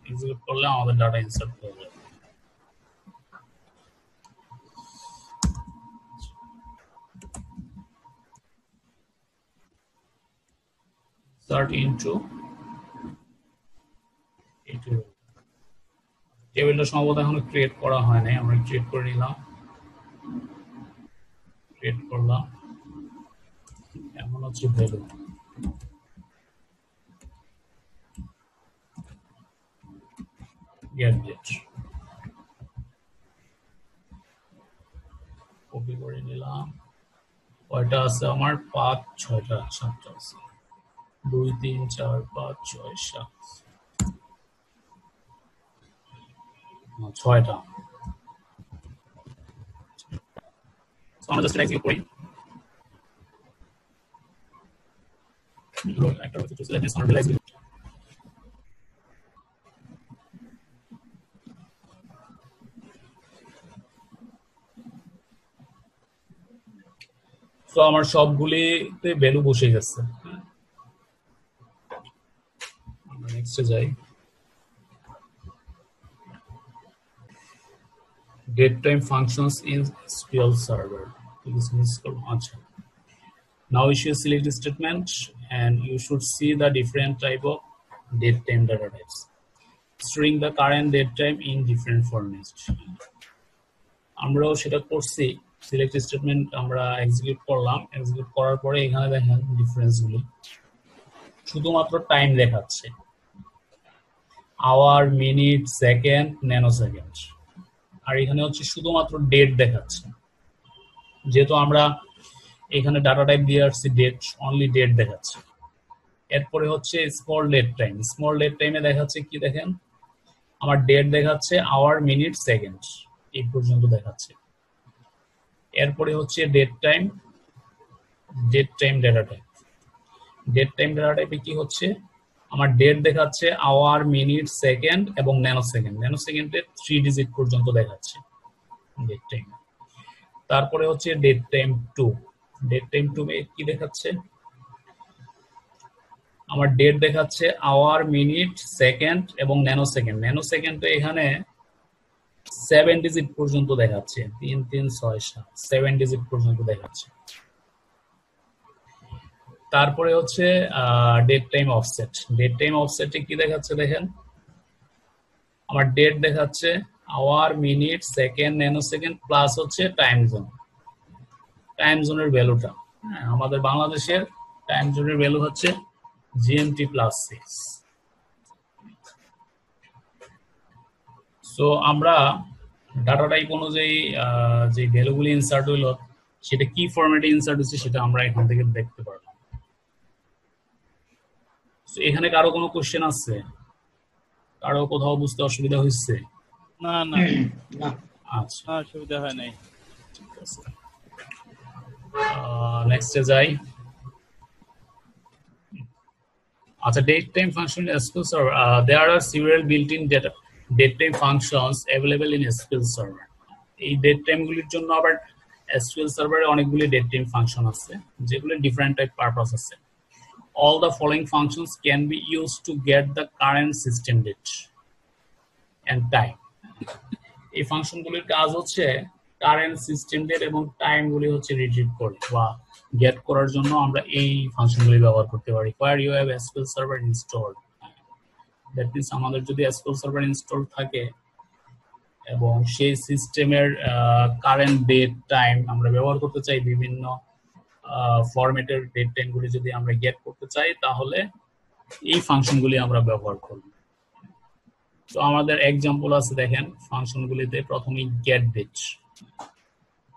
এক্সিকিউট করলে আমাদের ডাটা ইনসার্ট হয়ে যাবে। Start into টেবিলটা সম্ভবত এখনো ক্রিয়েট করা হয় নাই, আমরা ক্রিয়েট করে নিলাম, ক্রিয়েট করলাম। এখন হচ্ছে ভ্যালু, get date কপি করে নিলাম। কয়টা আছে আমার? 5 6টা 7টা আছে, 2 3 4 5 6 7 6টা। আমরা জাস্ট এক্সিকিউট করি। একটা হচ্ছে টু সিলেক্ট সাউন্ড রিলাইজ। তো আমার সবগুলিতে ভ্যালু বসে গেছে। আমরা নেক্সটে যাই। Date time functions in SQL Server. Achha. Now issue a select statement and you should see the different type of date time data types, storing the current date time in different formats. আমরাও সেটা করছি। সিলেক্ট স্টেটমেন্ট আমরা এক্সিকিউট করলাম, এক্সিকিউট করার পরে এখানে দেখেন ডিফারেন্সগুলি শুধুমাত্র টাইম দেখাচ্ছে, hour, minute, second, nano second. আর এখানে হচ্ছে শুধুমাত্র ডেট দেখাচ্ছে। যেহেতু আমরা এখানে ডাটা টাইপ দিয়ে আসছি ডেট, অনলি ডেট দেখাচ্ছে। এরপরে হচ্ছে small date time. Small date টাইমে দেখাচ্ছে কি দেখেন, আমার ডেট দেখাচ্ছে আওয়ার, মিনিট, সেকেন্ড, এই পর্যন্ত দেখাচ্ছে। এরপরে হচ্ছে date time, date time data type. Date time data টাইপে কি হচ্ছে, আমার ডেট দেখাচ্ছে আওয়ার, মিনিট, সেকেন্ড এবং ন্যানো সেকেন্ড। ন্যানো সেকেন্ডে 3 ডিজিট পর্যন্ত দেখাচ্ছে ডেট টাইম। তারপরে হচ্ছে ডেট টাইম 2। ডেট টাইম 2 এ কি দেখাচ্ছে, আমার ডেট দেখাচ্ছে আওয়ার, মিনিট, সেকেন্ড এবং ন্যানো সেকেন্ড। ন্যানো সেকেন্ডে এখানে 7 ডিজিট পর্যন্ত দেখাচ্ছে, 3 3 6 7 7 ডিজিট পর্যন্ত দেখাচ্ছে। তারপরে হচ্ছে date time offset. Date time অফসেটে কি দেখাচ্ছে দেখেন, আমার ডেট দেখাচ্ছে hour, minute, second, nano second plus হচ্ছে টাইম জোন। টাইম জোনের ভ্যালুটা, আমাদের বাংলাদেশের টাইম জোনের ভ্যালু হচ্ছে GMT +6। সো আমরা ডাটা টাইপ অনুযায়ী যে ভ্যালুগুলি ইনসার্ট হইলো সেটা কি ফরম্যাটে ইনসার্ট হচ্ছে সেটা আমরা এখান থেকে দেখতে পারবো। এখানে কারো কোনো কোশ্চেন আছে? কারো কোথাও বুঝতে অসুবিধা হচ্ছে? না না আচ্ছা, অসুবিধা হয় নাই। ঠিক আছে, নেক্সটে যাই। আচ্ছা, date time function in SQL Server. There are several built-in date time functions available in SQL Server. এই ডেট টাইম গুলির জন্য আবার SQL Server এ অনেকগুলি ডেট টাইম ফাংশন আছে যেগুলো ডিফারেন্ট টাইপ পারপাস আছে। All the following functions can be used to get the current system date and time. এই ফাংশনগুলির কাজ হচ্ছে কারেন্ট সিস্টেম ডেট এবং টাইম গুলি হচ্ছে রিট্রিভ করে বা গেট করার জন্য আমরা এই ফাংশনগুলি ব্যবহার করতে পারি। where you have SQL server installed, that means আমাদের যদি SQL server ইনস্টল থাকে এবং সেই সিস্টেমের কারেন্ট ডেট টাইম আমরা ব্যবহার করতে চাই, বিভিন্ন ফরম্যাটের ডেট টাইমগুলি যদি আমরা গেট করতে চাই, তাহলে এই ফাংশনগুলি আমরা ব্যবহার করব। তো আমাদের এক্সাম্পল আছে, দেখেন ফাংশনগুলিতে প্রথমেই গেট ডেট।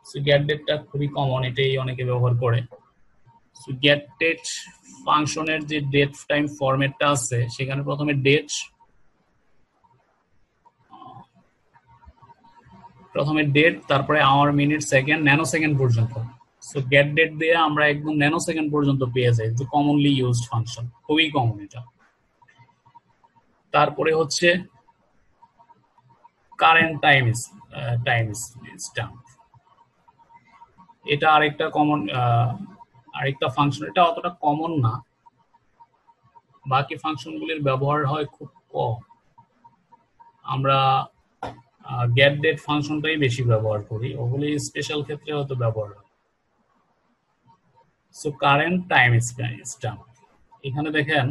সো গেট ডেটটা খুবই কমন, এটাই অনেকে ব্যবহার করে। সো গেট ডেট ফাংশনের যে ডেট টাইম ফরম্যাটটা আছে, সেখানে প্রথমে ডেট, তারপরে hour, minute, second, nano second পর্যন্ত। সো গেট ডেট দিয়ে আমরা একদম ন্যানো সেকেন্ড পর্যন্ত পেয়ে যাই, যে কমনলি ইউজড ফাংশন, খুবই কমন এটা। তারপরে হচ্ছে কারেন্ট টাইম স্ট্যাম্প, এটা আরেকটা কমন আরেকটা ফাংশন, এটা অতটা কমন না, বাকি ফাংশনগুলির ব্যবহার হয় খুব কম। আমরা গেট ডেট ফাংশনটাই বেশি ব্যবহার করি, ওগুলি স্পেশাল ক্ষেত্রে হয়তো ব্যবহার হয়। সো কারেন্ট টাইম স্ট্যাম্প, এখানে দেখেন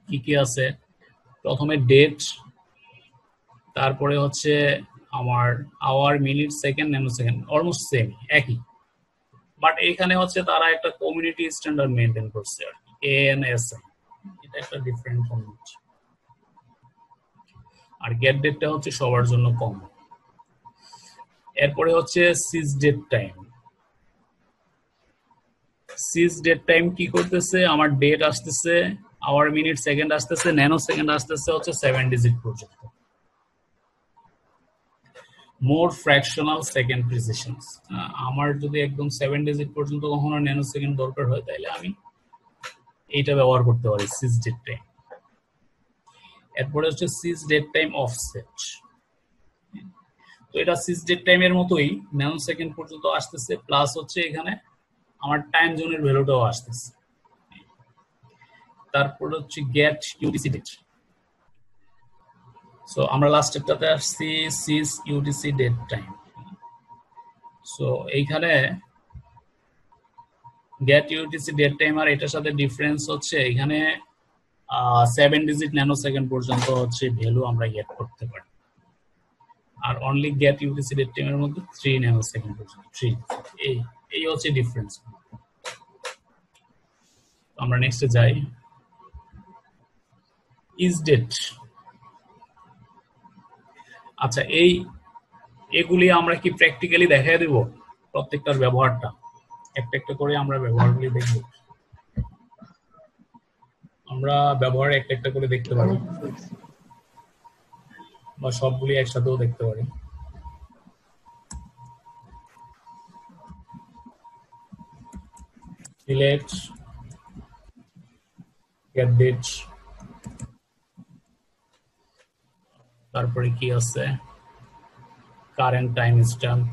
কি কি আছে। প্রথমে ডেট, তারপরে হচ্ছে আমার hour, minute, second, nano second, almost same, একই। বাট এখানে হচ্ছে তারা একটা কমিউনিটি স্ট্যান্ডার্ড মেনটেন করছে আর কি, ANSI, এটা একটা ডিফারেন্ট কমিউনিটি। আর গেট ডেটটা হচ্ছে সবার জন্য কম। এরপরে হচ্ছে সিজ date time. Sys date time কি করতেছে, আমার ডেট আসতেছে, আওয়ার, মিনিট, সেকেন্ড আসতেছে, ন্যানো সেকেন্ড আসতেছে হচ্ছে 7 ডিজিট পর্যন্ত। মোর ফ্র্যাকশনাল সেকেন্ড প্রিসিশনস, আমার যদি একদম 7 ডিজিট পর্যন্ত কখনো ন্যানো সেকেন্ড দরকার হয়, তাহলে আমি এইটা ব্যবহার করতে পারি, সিজ ডেট টাইম। এরপরে হচ্ছে সিজ ডেট টাইম অফসেট। তো এটা সিজ ডেট টাইমের মতোই ন্যানো সেকেন্ড পর্যন্ত আসতেছে, প্লাস হচ্ছে এখানে আমার টাইম জোনের ভ্যালুটাও আসতেছে। তারপর হচ্ছে গেট ইউটিসি ডেট। সো আমরা লাস্টেরটাতে আসছি সিজ ইউটিসি ডেট টাইম। সো এইখানে গেট ইউটিসি ডেট টাইম আর এটার সাথে ডিফারেন্স হচ্ছে, এখানে 7 ডিজিট ন্যানো সেকেন্ড পর্যন্ত হচ্ছে ভ্যালু আমরা গেট করতে পারি, আর অনলি গেট ইউটিসি ডেট টাইমের মধ্যে 3 ন্যানো সেকেন্ড পর্যন্ত। 3, এই হচ্ছে ডিফারেন্স। আমরা নেক্সটে যাই, ইজ ডেট। আচ্ছা, এগুলি আমরা কি প্র্যাকটিক্যালি দেখাই দেব প্রত্যেকটার ব্যবহারটা, একটা একটা করে আমরা ব্যবহারগুলি দেখব। আমরা ব্যবহার একটা একটা করে দেখতে পারি, বা সবগুলি একসাথেও দেখতে পারি। সিলেক্ট, গেট ডেট, তারপরে কি আছে, কারেন্ট টাইম স্ট্যাম্প,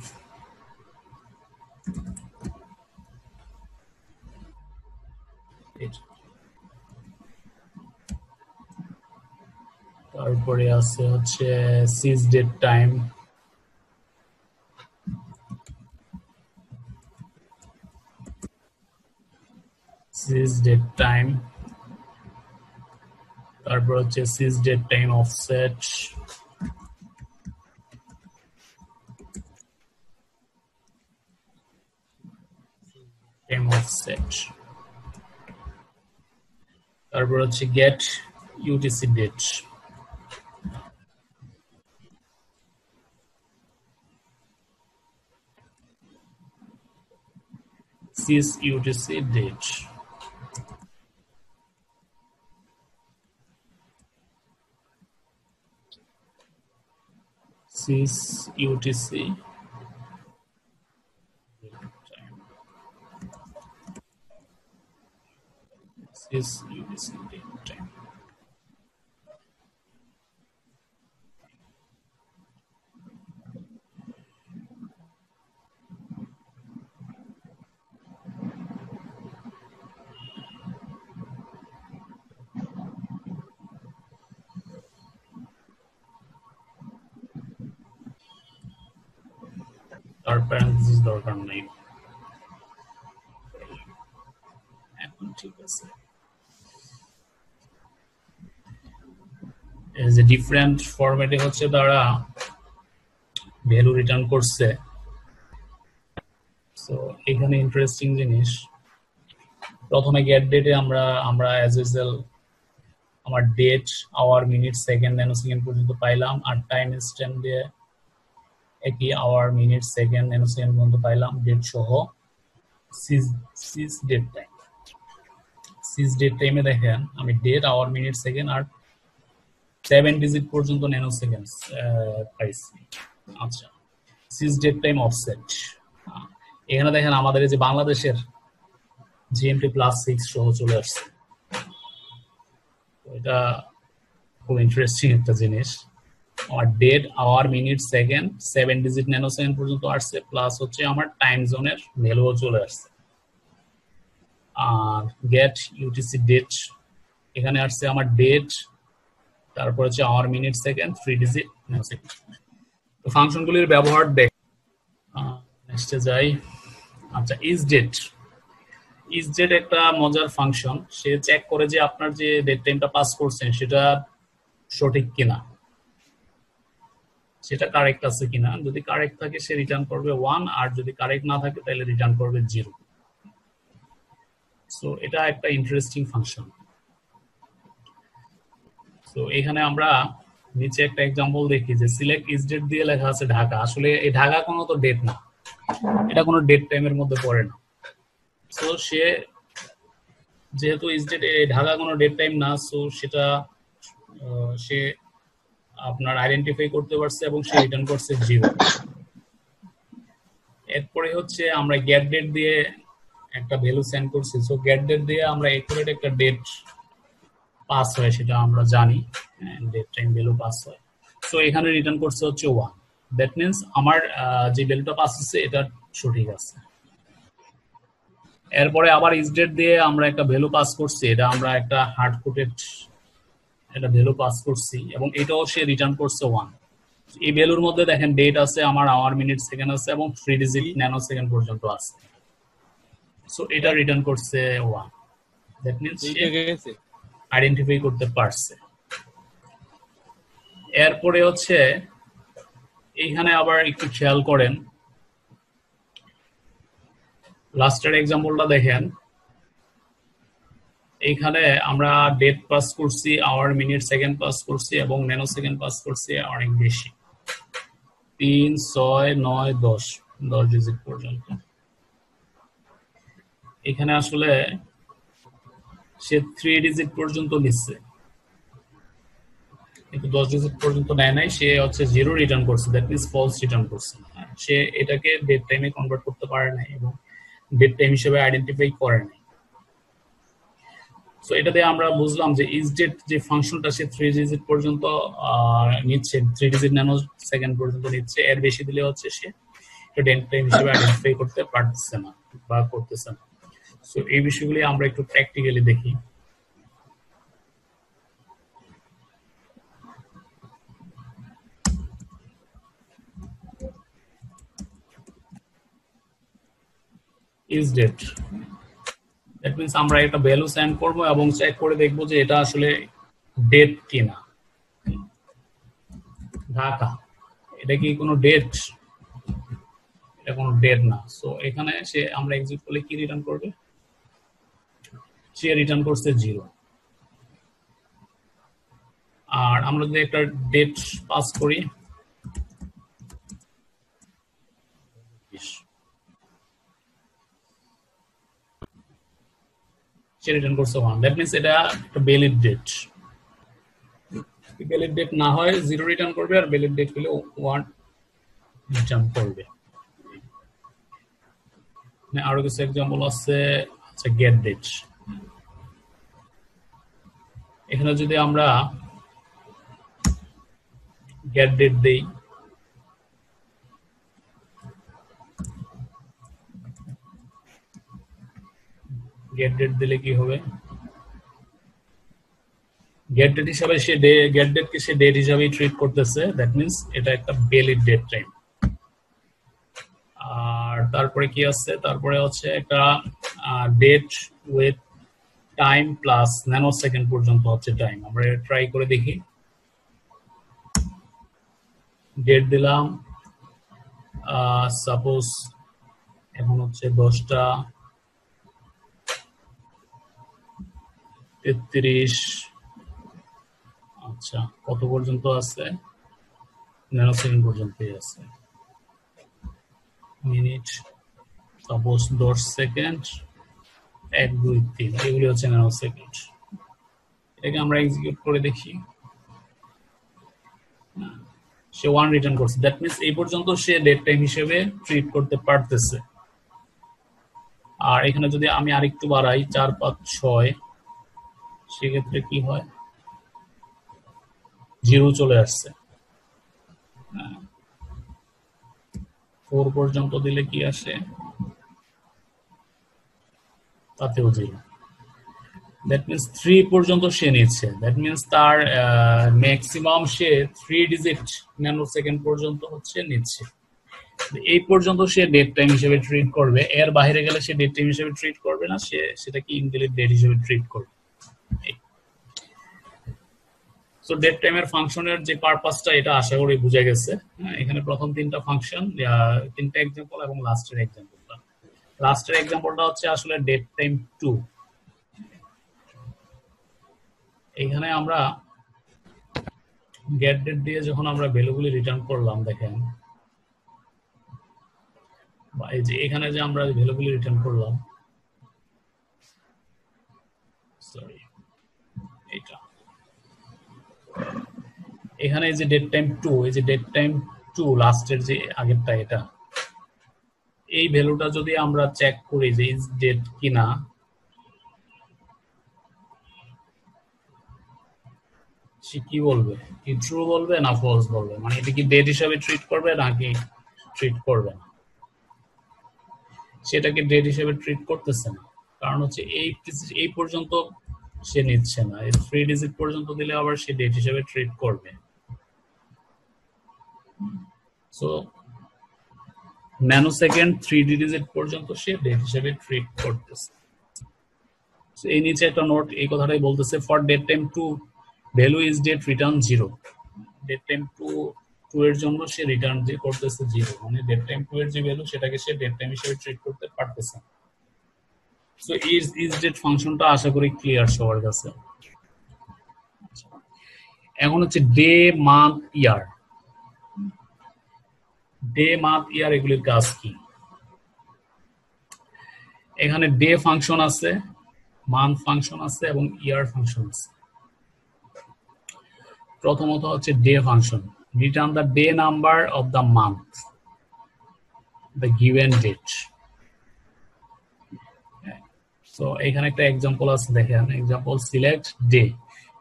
তারপরে আছে হচ্ছে সিজ ডেট টাইম, তারপর হচ্ছে সিজ ডেট টাইম অফসেট, তারপর হচ্ছে get UTC date, sys UTC date, sys UTC date time. তার প্যারেন্থেসিস দরকার নেই। আছে। এই যে ডিফারেন্ট ফরম্যাটে হচ্ছে তারা ভ্যালু রিটার্ন করছে। সো এখানে ইন্টারেস্টিং জিনিস, প্রথমে গেট ডেটে আমরা অ্যাজ ইউজুয়াল আমার date, hour, minute, second, nano second পর্যন্ত পাইলাম, আর টাইম স্ট্যাম্প দিয়ে একই hour, minute, second, nano second পর্যন্ত পাইলাম ডেট সহ। Sys date time, sys date টাইমে দেখেন আমি ডেট, আওয়ার, মিনিট, সেকেন্ড আর 7 ডিজিট পর্যন্ত ন্যানো সেকেন্ডস পাইছি। আচ্ছা, সিজ ডেট টাইম অফসেট, এখানে দেখেন আমাদের এই যে বাংলাদেশের জিএমটি +6 সহ চলে আসছে। এটা খুব ইন্টারেস্টিং একটা জিনিস। আমার date, hour, minute, second 7 digit nano second পর্যন্ত আসছে, প্লাস হচ্ছে আমার টাইম জোনের ভ্যালুও চলে আসছে। আর গেট ইউটিসি ডেট, এখানে আসছে আমার ডেট, তারপর হচ্ছে hour, minute, second 3 digit nano second. তো ফাংশনগুলির ব্যবহার দেখ, নেক্সটে যাই। আচ্ছা, ইজ ডেট, ইজ ডেট একটা মজার ফাংশন। সে চেক করে যে আপনার যে ডেট টাইমটা পাস করছেন সেটা সঠিক কিনা, সেটা কারেক্ট আছে কিনা। যদি কারেক্ট থাকে সে রিটার্ন করবে 1, আর যদি কারেক্ট না থাকে তাহলে রিটার্ন করবে 0। সো এটা একটা ইন্টারেস্টিং ফাংশন। সো এখানে আমরা নিচে একটা এক্সাম্পল দেখি যে সিলেক্ট ইজ ডেট দিয়ে লেখা আছে ঢাকা। আসলে এই ঢাকা কোনো তো ডেট না, এটা কোনো ডেট টাইমের মধ্যে পড়ে না। সো সে যেহেতু ইজ ডেট, ঢাকা কোনো ডেট টাইম না, সো সেটা সে আপনার আইডেন্টিফাই করতে পারছে এবং সে রিটার্ন করছে 0। এরপরে হচ্ছে আমরা গেট ডেট দিয়ে একটা ভ্যালু সেন্ড করছি। সো গেট ডেট দিয়ে আমরা একুরেট একটা ডেট পাস হয় সেটা আমরা জানি, ডেট টাইম ভ্যালু পাস হয়। সো এখানে রিটার্ন করছে হচ্ছে 1। দ্যাট মিনস আমার যে ভ্যালুটা পাস হচ্ছে এটা সঠিক আছে। এরপরে আবার ইজ ডেট দিয়ে আমরা একটা ভ্যালু পাস করছি, এটা আমরা একটা হার্ড কোডেড একটা ভ্যালু পাস করছি এবং এটাও সে রিটার্ন করছে 1। এই ভ্যালুর মধ্যে দেখেন ডেট আছে, আমার আওয়ার, মিনিট, সেকেন্ড আছে এবং 3 ডিজিট ন্যানো সেকেন্ড পর্যন্ত আছে। সো এটা রিটার্ন করছে 1। দ্যাট মিনস সে আইডেন্টিফাই করতে পারছে। এরপরে হচ্ছে এইখানে আবার একটু খেয়াল করেন, লাস্টের এক্সাম্পলটা দেখেন। এইখানে আমরা ডেট পাস করছি, আওয়ার, মিনিট, সেকেন্ড পাস করছি এবং ন্যানো সেকেন্ড পাস করছি অনেক বেশি, 3, 6, 9, 10 ডিজিট পর্যন্ত। এখানে আসলে সে 3 ডিজিট পর্যন্ত নিচ্ছে, কিন্তু 10 ডিজিট পর্যন্ত নেয় নাই, সে হচ্ছে 0 রিটার্ন করছে। দ্যাট মিনস ফলস রিটার্ন করছে। সে এটাকে ডেট টাইমে কনভার্ট করতে পারে নাই এবং ডেট টাইম হিসেবে আইডেন্টিফাই করে নাই। সো এটা দিয়ে আমরা বুঝলাম যে ইজ ডেট যে ফাংশনটা সে 3 ডিজিট পর্যন্ত নিচ্ছে, 3 ডিজিট ন্যানো সেকেন্ড পর্যন্ত নিচ্ছে। এর বেশি দিলে হচ্ছে সে ডেট টাইম হিসেবে আইডেন্টিফাই করতে পারতেছে না বা করতেছে না। সো এই বিষয়গুলি আমরা একটু প্র্যাকটিক্যালি দেখি। ইজ ডেট, দ্যাট মিনস আমরা একটা ভ্যালু সেন্ড করবো এবং চেক করে দেখবো যে এটা আসলে ডেট কিনা। ঢাকা, এটা কি কোনো ডেট? এটা কোনো ডেট না। সো এখানে সে আমরা এক্সিট করলে কি রিটার্ন করবে? সে রিটার্ন করছে 0। আর আমরা যদি একটা ডেট পাস করি, সে রিটার্ন করছে 1। দ্যাট মিনস এটা একটা ভ্যালিড ডেট। ভ্যালিড ডেট না হয় 0 রিটার্ন করবে, আর ভ্যালিড ডেট হলে 1 রিটার্ন করবে। আরো কিছু এক্সাম্পল আছে। আচ্ছা, গেট ডেট, এখানে যদি আমরা গেট ডেট দেই, গেট ডেট দিলে কি হবে? গেট ডেট হিসাবে সে গেট ডেটকে সে ডেট হিসাবে ট্রিট করতেছে। দ্যাট মিনস এটা একটা ভ্যালিড ডেট টাইম। আর তারপরে কি আছে? তারপরে হচ্ছে একটা date with time plus nanosecond পর্যন্ত হচ্ছে টাইম। আমরা ট্রাই করে দেখি। ডেট দিলাম, সাপোজ এখন হচ্ছে 10:33। আচ্ছা, কত পর্যন্ত আছে? ন্যানোসেকেন্ড পর্যন্তই আছে। মিনিট সাপোজ 10 সেকেন্ড, 1 2 3, এগুলি হচ্ছে ন্যানোসেকেন্ড। এটাকে আমরা এক্সিকিউট করে দেখি। সে 1 রিটার্ন করছে, দ্যাট মিন্স এই পর্যন্ত সে ডেট টাইম হিসেবে ট্রিট করতে পারতেছে। আর এখানে যদি আমি আরেকটু বাড়াই 4 5 6, সেক্ষেত্রে কি হয়? 0 চলে আসছে। 4 পর্যন্ত দিলে কি আসে? তাতেও 0। দ্যাট মিন্স 3 পর্যন্ত সে নিচ্ছে। দ্যাট মিন্স তার ম্যাক্সিমাম সে 3 ডিজিট ন্যানোসেকেন্ড পর্যন্ত হচ্ছে নিচ্ছে। এই পর্যন্ত সে ডেট টাইম হিসেবে ট্রিট করবে, এর বাইরে গেলে সে ডেট টাইম হিসেবে ট্রিট করবে না, সে সেটাকে ইনভ্যালিড ডেট হিসেবে ট্রিট করবে। সো ডেট টাইমের ফাংশনের যে পারপাসটা, এটা আশা করি বুঝে গেছে। এখানে প্রথম 3টা ফাংশন, 3টা এক্সাম্পল এবং লাস্টের এক্সাম্পলটা। লাস্টের এক্সাম্পলটা হচ্ছে আসলে ডেট টাইম 2। এখানে আমরা গেট ডেট দিয়ে যখন আমরা ভ্যালুগুলি রিটার্ন করলাম, দেখেন এই যে এখানে যে আমরা ভ্যালুগুলি রিটার্ন করলাম, সরি এটা এখানে এই যে ডেট টাইম 2, এই যে ডেট টাইম 2 লাস্টের যে আগেরটা, এটা এই ভ্যালুটা যদি আমরা চেক করি যে ইজ ডেট কিনা, সে কি বলবে? কি ট্রু বলবে না ফলস বলবে? মানে এটা কি ডেট হিসাবে ট্রিট করবে নাকি ট্রিট করবে না? সেটাকে ডেট হিসেবে ট্রিট করতেছে না, কারণ হচ্ছে এই পর্যন্ত সে নিচ্ছে না। এই 3 ডিজিট পর্যন্ত দিলে আবার সে ডেট হিসেবে ট্রিট করবে। সো ন্যানোসেকেন্ড 3 ডিজিট পর্যন্ত সে ডেট হিসেবে ট্রিট করতেছে। সো এই নিচে একটা নোট এই কথাটাই বলতেছে, for date time 2 value is date return 0। Date time 2 এর জন্য সে রিটার্ন যে করতেছে 0, মানে ডেট টাইম 2 এর যে ভ্যালু সেটাকে সে ডেট টাইম হিসেবে ট্রিট করতে পারতেছে। সো ইজ ডেট ফাংশনটা আশা করি ক্লিয়ার সবার কাছে। এখন হচ্ছে day, month, year. Day, month, year এগুলির কাজ কি? এখানে ডে ফাংশন আছে, মান্থ ফাংশন আছে এবং ইয়ার ফাংশন আছে। প্রথমত হচ্ছে day function, return the day number of the month, the given date. So এখানে একটা এক্সাম্পল আছে, দেখেন এক্সাম্পল সিলেক্ট ডে।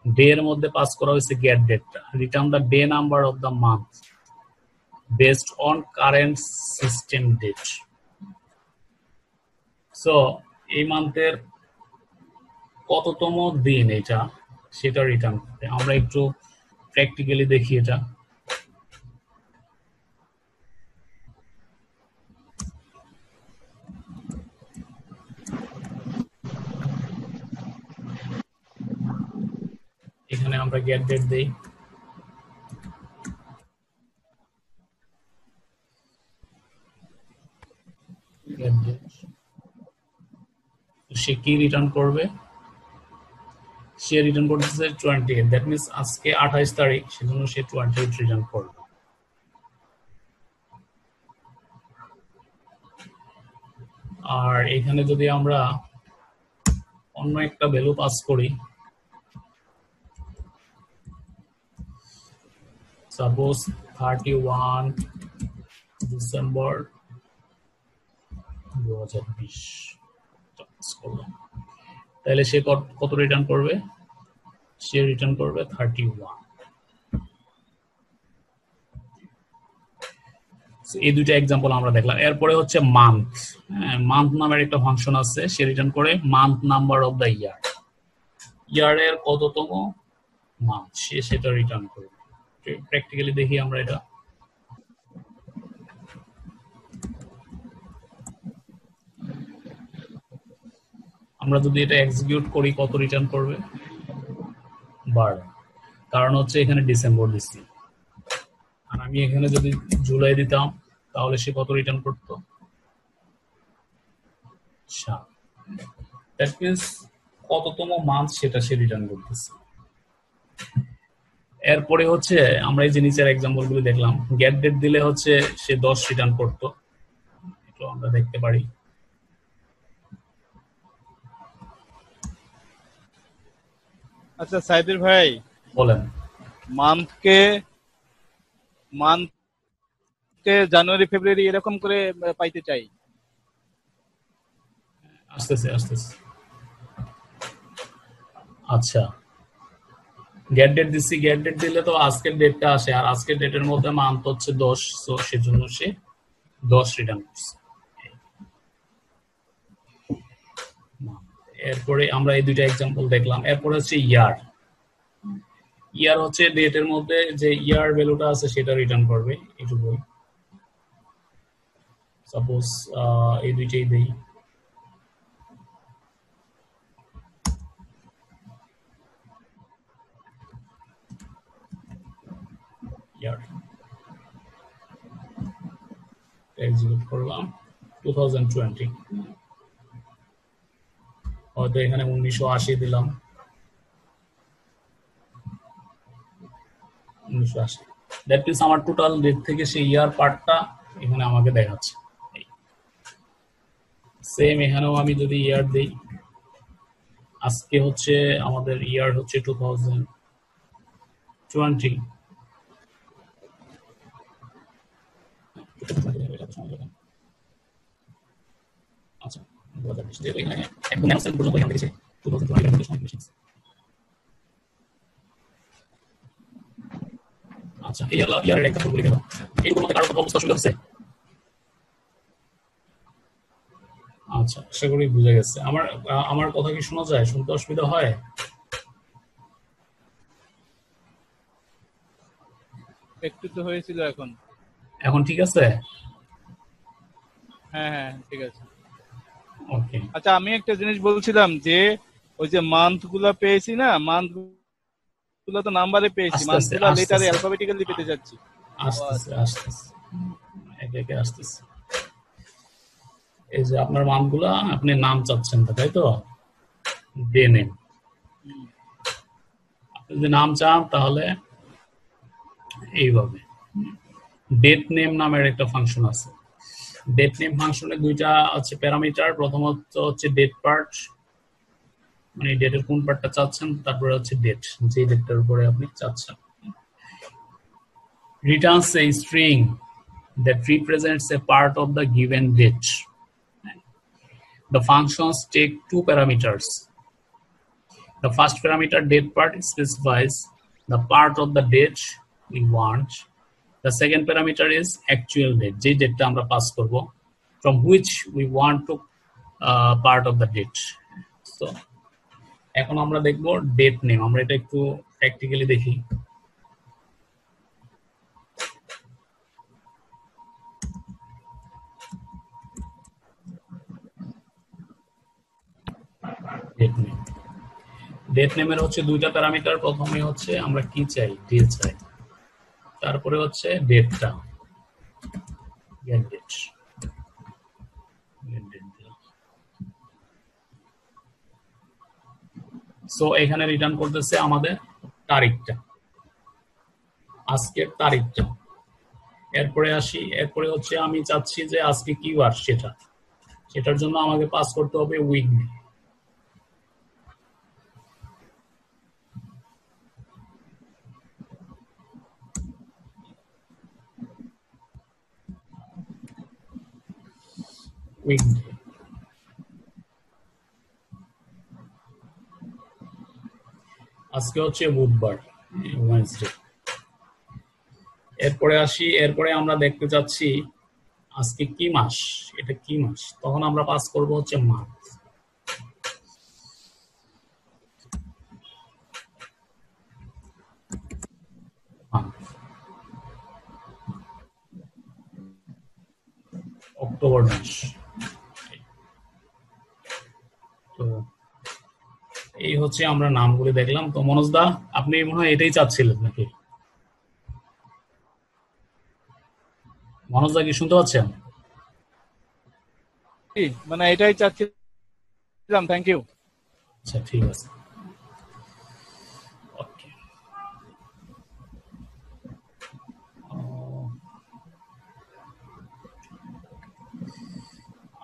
ডে এর মধ্যে পাস করা হয়েছে গেট ডেটটা, return the day number of the month based on current system date. So এই মান্থের কততম দিন এটা, সেটা রিটার্ন করতে আমরা একটু প্র্যাকটিক্যালি দেখি। এটা এখানে আমরা গেট ডেট দেই, সে কি রিটার্ন করবে? সে রিটার্ন করতেছে 28, দ্যাট মিন্স আজকে 28 তারিখ, সেজন্য সে 28 রিটার্ন করবে। আর এখানে যদি আমরা অন্য একটা ভ্যালু পাস করি, সাপোজ 31 ডিসেম্বর 2020, করলাম, তাহলে সে কত রিটার্ন করবে? সে রিটার্ন করবে 31। এই দুইটা এক্সাম্পল আমরা দেখলাম। এরপরে হচ্ছে মান্থ। মান্থ নামের একটা ফাংশন আছে, সে রিটার্ন করে month number of the year, ইয়ারের কততম মান্থ, সে সেটা রিটার্ন করবে। প্র্যাকটিক্যালি দেখি আমরা এটা। আমরা যদি এটা এক্সিকিউট করি কত রিটার্ন করবে? 12। কারণ হচ্ছে এখানে ডিসেম্বর দিচ্ছি, আর আমি এখানে যদি জুলাই দিতাম তাহলে সে কত রিটার্ন করতো? 7। দ্যাট মিনস কততম মান্থ সেটা সে রিটার্ন করতেছে। এরপরে হচ্ছে আমরা এই যে নিচের এক্সাম্পল গুলো দেখলাম, গেট ডেট দিলে হচ্ছে সে 10 রিটার্ন করতো, এটা আমরা দেখতে পারি। আচ্ছা সাইদুর ভাই, বলেন। মান্থকে জানুয়ারি ফেব্রুয়ারি এরকম করে পাইতে চাই। আসতেছে। আচ্ছা, গেট ডেট দিচ্ছি, গেট ডেট দিলে তো আজকের ডেটটা আসে, আর আজকের ডেটের মধ্যে মান্থ হচ্ছে 10, সো সেজন্য সে 10 রিটার্ন করছে। এরপরে আমরা এই দুইটা এক্সাম্পল দেখলাম। এরপরে হচ্ছে ইয়ার হচ্ছে ডেটের মধ্যে যে ইয়ার ভ্যালুটা আছে সেটা রিটার্ন করবে, এটুকুই। সাপোজ এই দুইটাই দেই। ইয়ার এক্সিকিউট করলাম 2020, হয়তো এখানে 1980 দিলাম, 1980। দ্যাট মিনস আমার টোটাল ডেট থেকে সেই ইয়ার পার্টটা এখানে আমাকে দেখাচ্ছে। সেম এখানেও আমি যদি ইয়ার দেই, আজকে হচ্ছে আমাদের ইয়ার হচ্ছে 2020। আচ্ছা, 2020 এখানে একদম ন্যানোসেকেন্ড পর্যন্ত এখান থেকে 2020 এর মধ্যে সময় বেশি। আচ্ছা, এই ইয়ারের এক্সাম্পল বলে গেলাম। এইগুলোর মধ্যে কারো কোনো অবস্থা শুরু হচ্ছে? আচ্ছা, আশা করি বুঝে গেছে। আমার কথা কি শোনা যায়? শুনতে অসুবিধা হয়? একটু তো হয়েছিল, এখন ঠিক আছে? হ্যাঁ ঠিক আছে। ওকে। আচ্ছা, আমি একটা জিনিস বলছিলাম যে ওই যে মান্থ গুলা পেয়েছি না, মান্থ গুলা তো নাম্বারে পেয়েছি, মান্থ গুলা লেটারে অ্যালফাবেটিক্যালি পেতে যাচ্ছি। আসতেছে একে একে আসতেছে। এই যে আপনার মানগুলা আপনি নাম চাচ্ছেন, তাই তো? Day name. আপনি যদি নাম চান তাহলে এইভাবে ডেট নেম নামের একটা ফাংশন আছে। ডেট নেম ফাংশনে দুইটা আছে প্যারামিটার। প্রথমত হচ্ছে ডেট পার্ট, মানে ডেটের কোন পার্টটা চাচ্ছেন, তারপরে হচ্ছে ডেট, যে ডেটটার উপরে আপনি চাচ্ছেন। returns a string that represents a part of the given date. The functions take two parameters. The first parameter, date part, specifies the part of the date we want. The second parameter is actual date, যে ডেটটা আমরা পাস করব, from which we want to part of the date. So এখন আমরা দেখব ডেট নেম। আমরা এটা একটু প্র্যাকটিক্যালি দেখি। ডেট নেমের হচ্ছে দুইটা প্যারামিটার। প্রথমে হচ্ছে আমরা কি চাই, ডে চাই, তারপরে হচ্ছে ডেটটা, গেট ডেট। সো এখানে রিটার্ন করতেছে আমাদের তারিখটা, আজকের তারিখটা। এরপরে আসি, এরপরে হচ্ছে আমি চাচ্ছি যে আজকে কি বার, সেটার জন্য আমাকে পাস করতে হবে উইকলি। আজকে হচ্ছে বুধবার, ওয়েডনেসডে। এরপরে আসি, এরপরে আমরা দেখতে চাচ্ছি আজকে কি মাস, এটা কি মাস, তখন আমরা পাস করব হচ্ছে মান্থ। অক্টোবর মাস। তো এই হচ্ছে আমরা নামগুলি দেখলাম। তো মনোজ দা, আপনি মনে হয় এটাই চাচ্ছিলেন নাকি? মনোজ দা কি শুনতে পাচ্ছেন? মানে এটাই চাচ্ছিলাম। Thank you. আচ্ছা, ঠিক আছে। ওকে।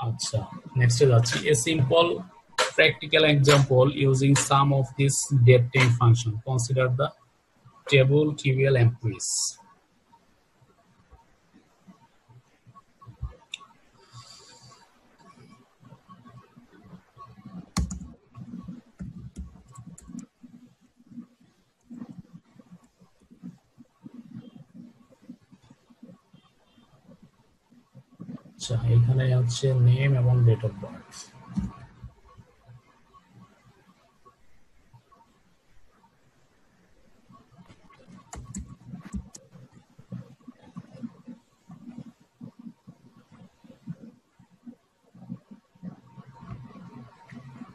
আচ্ছা, নেক্সটে যাচ্ছি। A simple practical example using some of these datetime function. Consider the table trivial employees. আচ্ছা, এখানে হচ্ছে নেম এবং ডেট অফ বার্থ।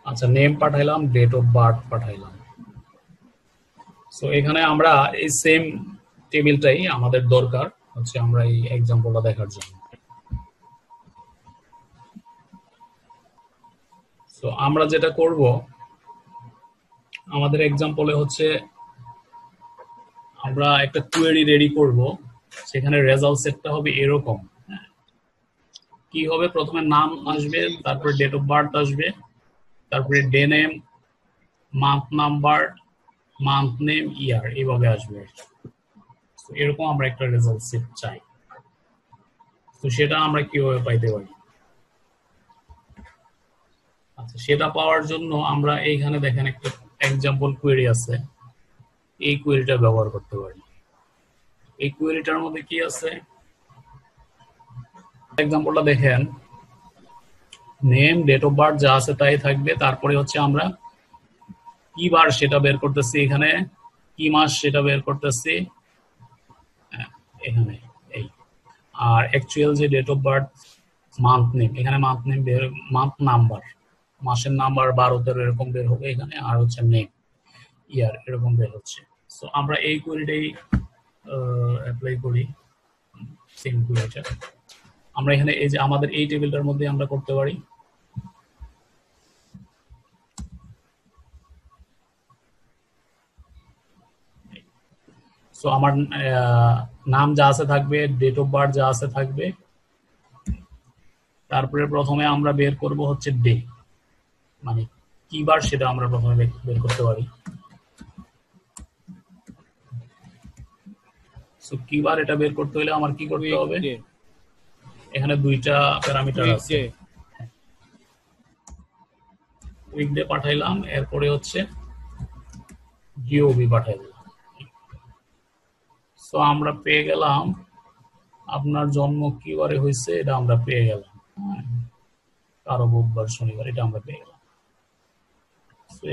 আচ্ছা, নেম পাঠাইলাম, ডেট অফ বার্থ পাঠাইলাম। সো এখানে আমরা এই সেম টেবিলটাই আমাদের দরকার হচ্ছে আমরা এই এক্সাম্পলটা দেখার জন্য। সো আমরা যেটা করব, আমাদের এক্সাম্পলে হচ্ছে আমরা একটা কোয়েরি রেডি করব, সেখানে রেজাল্ট সেটটা হবে এরকম। কি হবে, প্রথমে নাম আসবে, তারপরে ডেট অফ বার্থ আসবে, তারপরে day name, month number, month name, year, এইভাবে আসবে। এরকম আমরা একটা রেজাল্ট সেট চাই। তো সেটা আমরা কিভাবে পাইতে পারি? আচ্ছা, সেটা পাওয়ার জন্য আমরা এইখানে দেখেন একটা এক্সাম্পল কোয়েরি আছে, এই কোয়েরিটা ব্যবহার করতে পারি। এই কোয়েরিটার মধ্যে কি আছে, এক্সাম্পলটা দেখেন, নেম, ডেট অফ বার্থ যা আছে তাই থাকবে, তারপরে হচ্ছে আমরা কি বার সেটা বের করতেছি, এখানে কি মাস সেটা বের করতেছি এখানে এই, আর অ্যাকচুয়াল যে date of birth, month name, এখানে মান্থ নেম বের, মান্থ নাম্বার, মাসের নাম্বার 12, 13 এরকম বের হবে এখানে, আর হচ্ছে নেম, ইয়ার, এরকম বের হচ্ছে। সো আমরা এই কোয়েরিটাই অ্যাপ্লাই করি, সেম কোয়েরিটা আমরা এখানে এই যে আমাদের এই টেবিলটার মধ্যে আমরা করতে পারি। সো আমার নাম যা আছে থাকবে, ডেট অফ বার্থ যা আছে থাকবে, তারপরে প্রথমে আমরা বের করব হচ্ছে ডে, মানে কি বার সেটা আমরা প্রথমে বের করতে পারি। সো কি বার এটা বের করতে হলে আমার কি করতে হবে, এখানে দুইটা প্যারামিটার আছে, উইকডে পাঠাইলাম, এরপরে হচ্ছে জিওবি পাঠাই দিলাম। সো আমরা পেয়ে গেলাম আপনার জন্ম কি বারে হয়েছে, এটা আমরা পেয়ে গেলাম, কারো বুধবার, শনিবার, এটা আমরা পেয়ে গেলাম।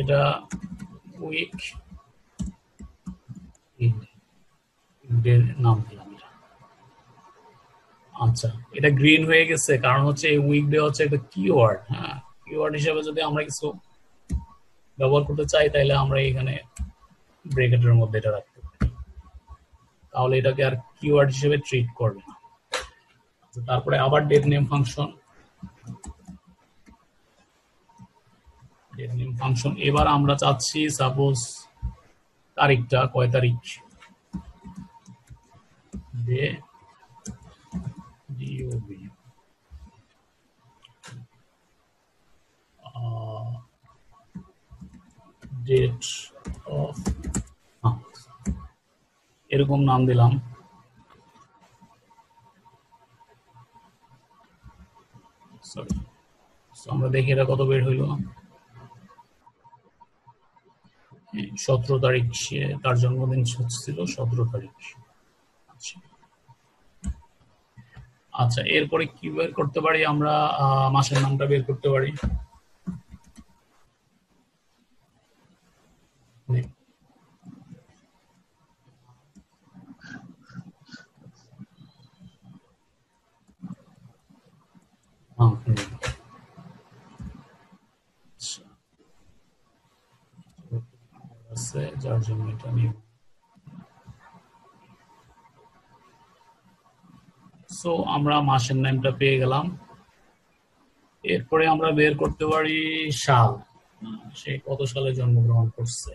এটা উইক নাম দিলাম এটা। আচ্ছা, এটা গ্রিন হয়ে গেছে, কারণ হচ্ছে এই উইকডে হচ্ছে একটা কিওয়ার্ড। হ্যাঁ, কিওয়ার্ড হিসেবে যদি আমরা কিছু ব্যবহার করতে চাই, তাহলে আমরা এখানে ব্র্যাকেটের মধ্যে এটা রাখতে পারি, তাহলে এটাকে আর কিওয়ার্ড হিসেবে ট্রিট করবে না। তারপরে আবার date name function, date name function. এবার আমরা চাচ্ছি সাপোজ তারিখটা কয় তারিখ, ডে ডিওবি, ডেট অফ, এরকম নাম দিলাম। সরি, আমরা দেখি এটা কত বের হইল। 17 তারিখ, তার জন্মদিন ছিল 17 তারিখ। আচ্ছা, আচ্ছা, এরপরে কি বের করতে পারি আমরা, মাসের নামটা বের করতে পারি। যার জন্য এটা নিব। সো আমরা মাসের নামটা পেয়ে গেলাম। এরপরে আমরা বের করতে পারি সাল, সে কত সালে জন্মগ্রহণ করছে।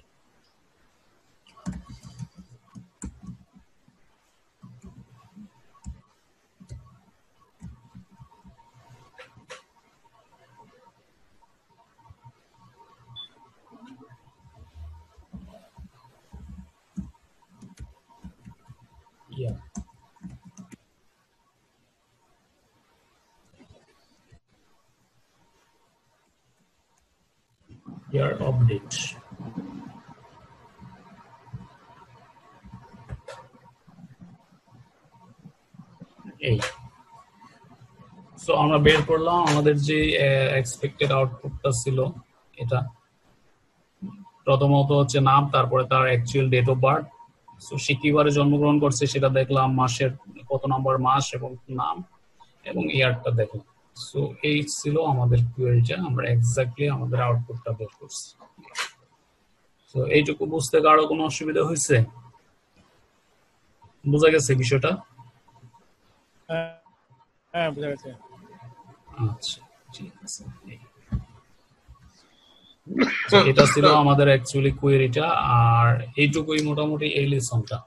Yeah. Year of date. এই সো আমরা বের করলাম আমাদের যে এক্সপেক্টেড আউটপুটটা ছিল এটা। প্রথমত হচ্ছে নাম, তারপরে তার actual date of birth. So সে কিবারে জন্মগ্রহণ করছে সেটা দেখলাম, মাসের কত নম্বর মাস এবং নাম, এবং ইয়ারটা দেখলাম। সো এই ছিল আমাদের কোয়েরিটা, আমরা এক্স্যাক্টলি আমাদের আউটপুটটা বের করছি। তো এইটুকু বুঝতে কারো কোনো অসুবিধা হয়েছে? বোঝা গেছে বিষয়টা? হ্যাঁ, বুঝা গেছে। আচ্ছা, ঠিক আছে। এটা ছিল আমাদের অ্যাকচুয়ালি কোয়েরিটা, আর এইটুকুই মোটামুটি এই লেসনটা।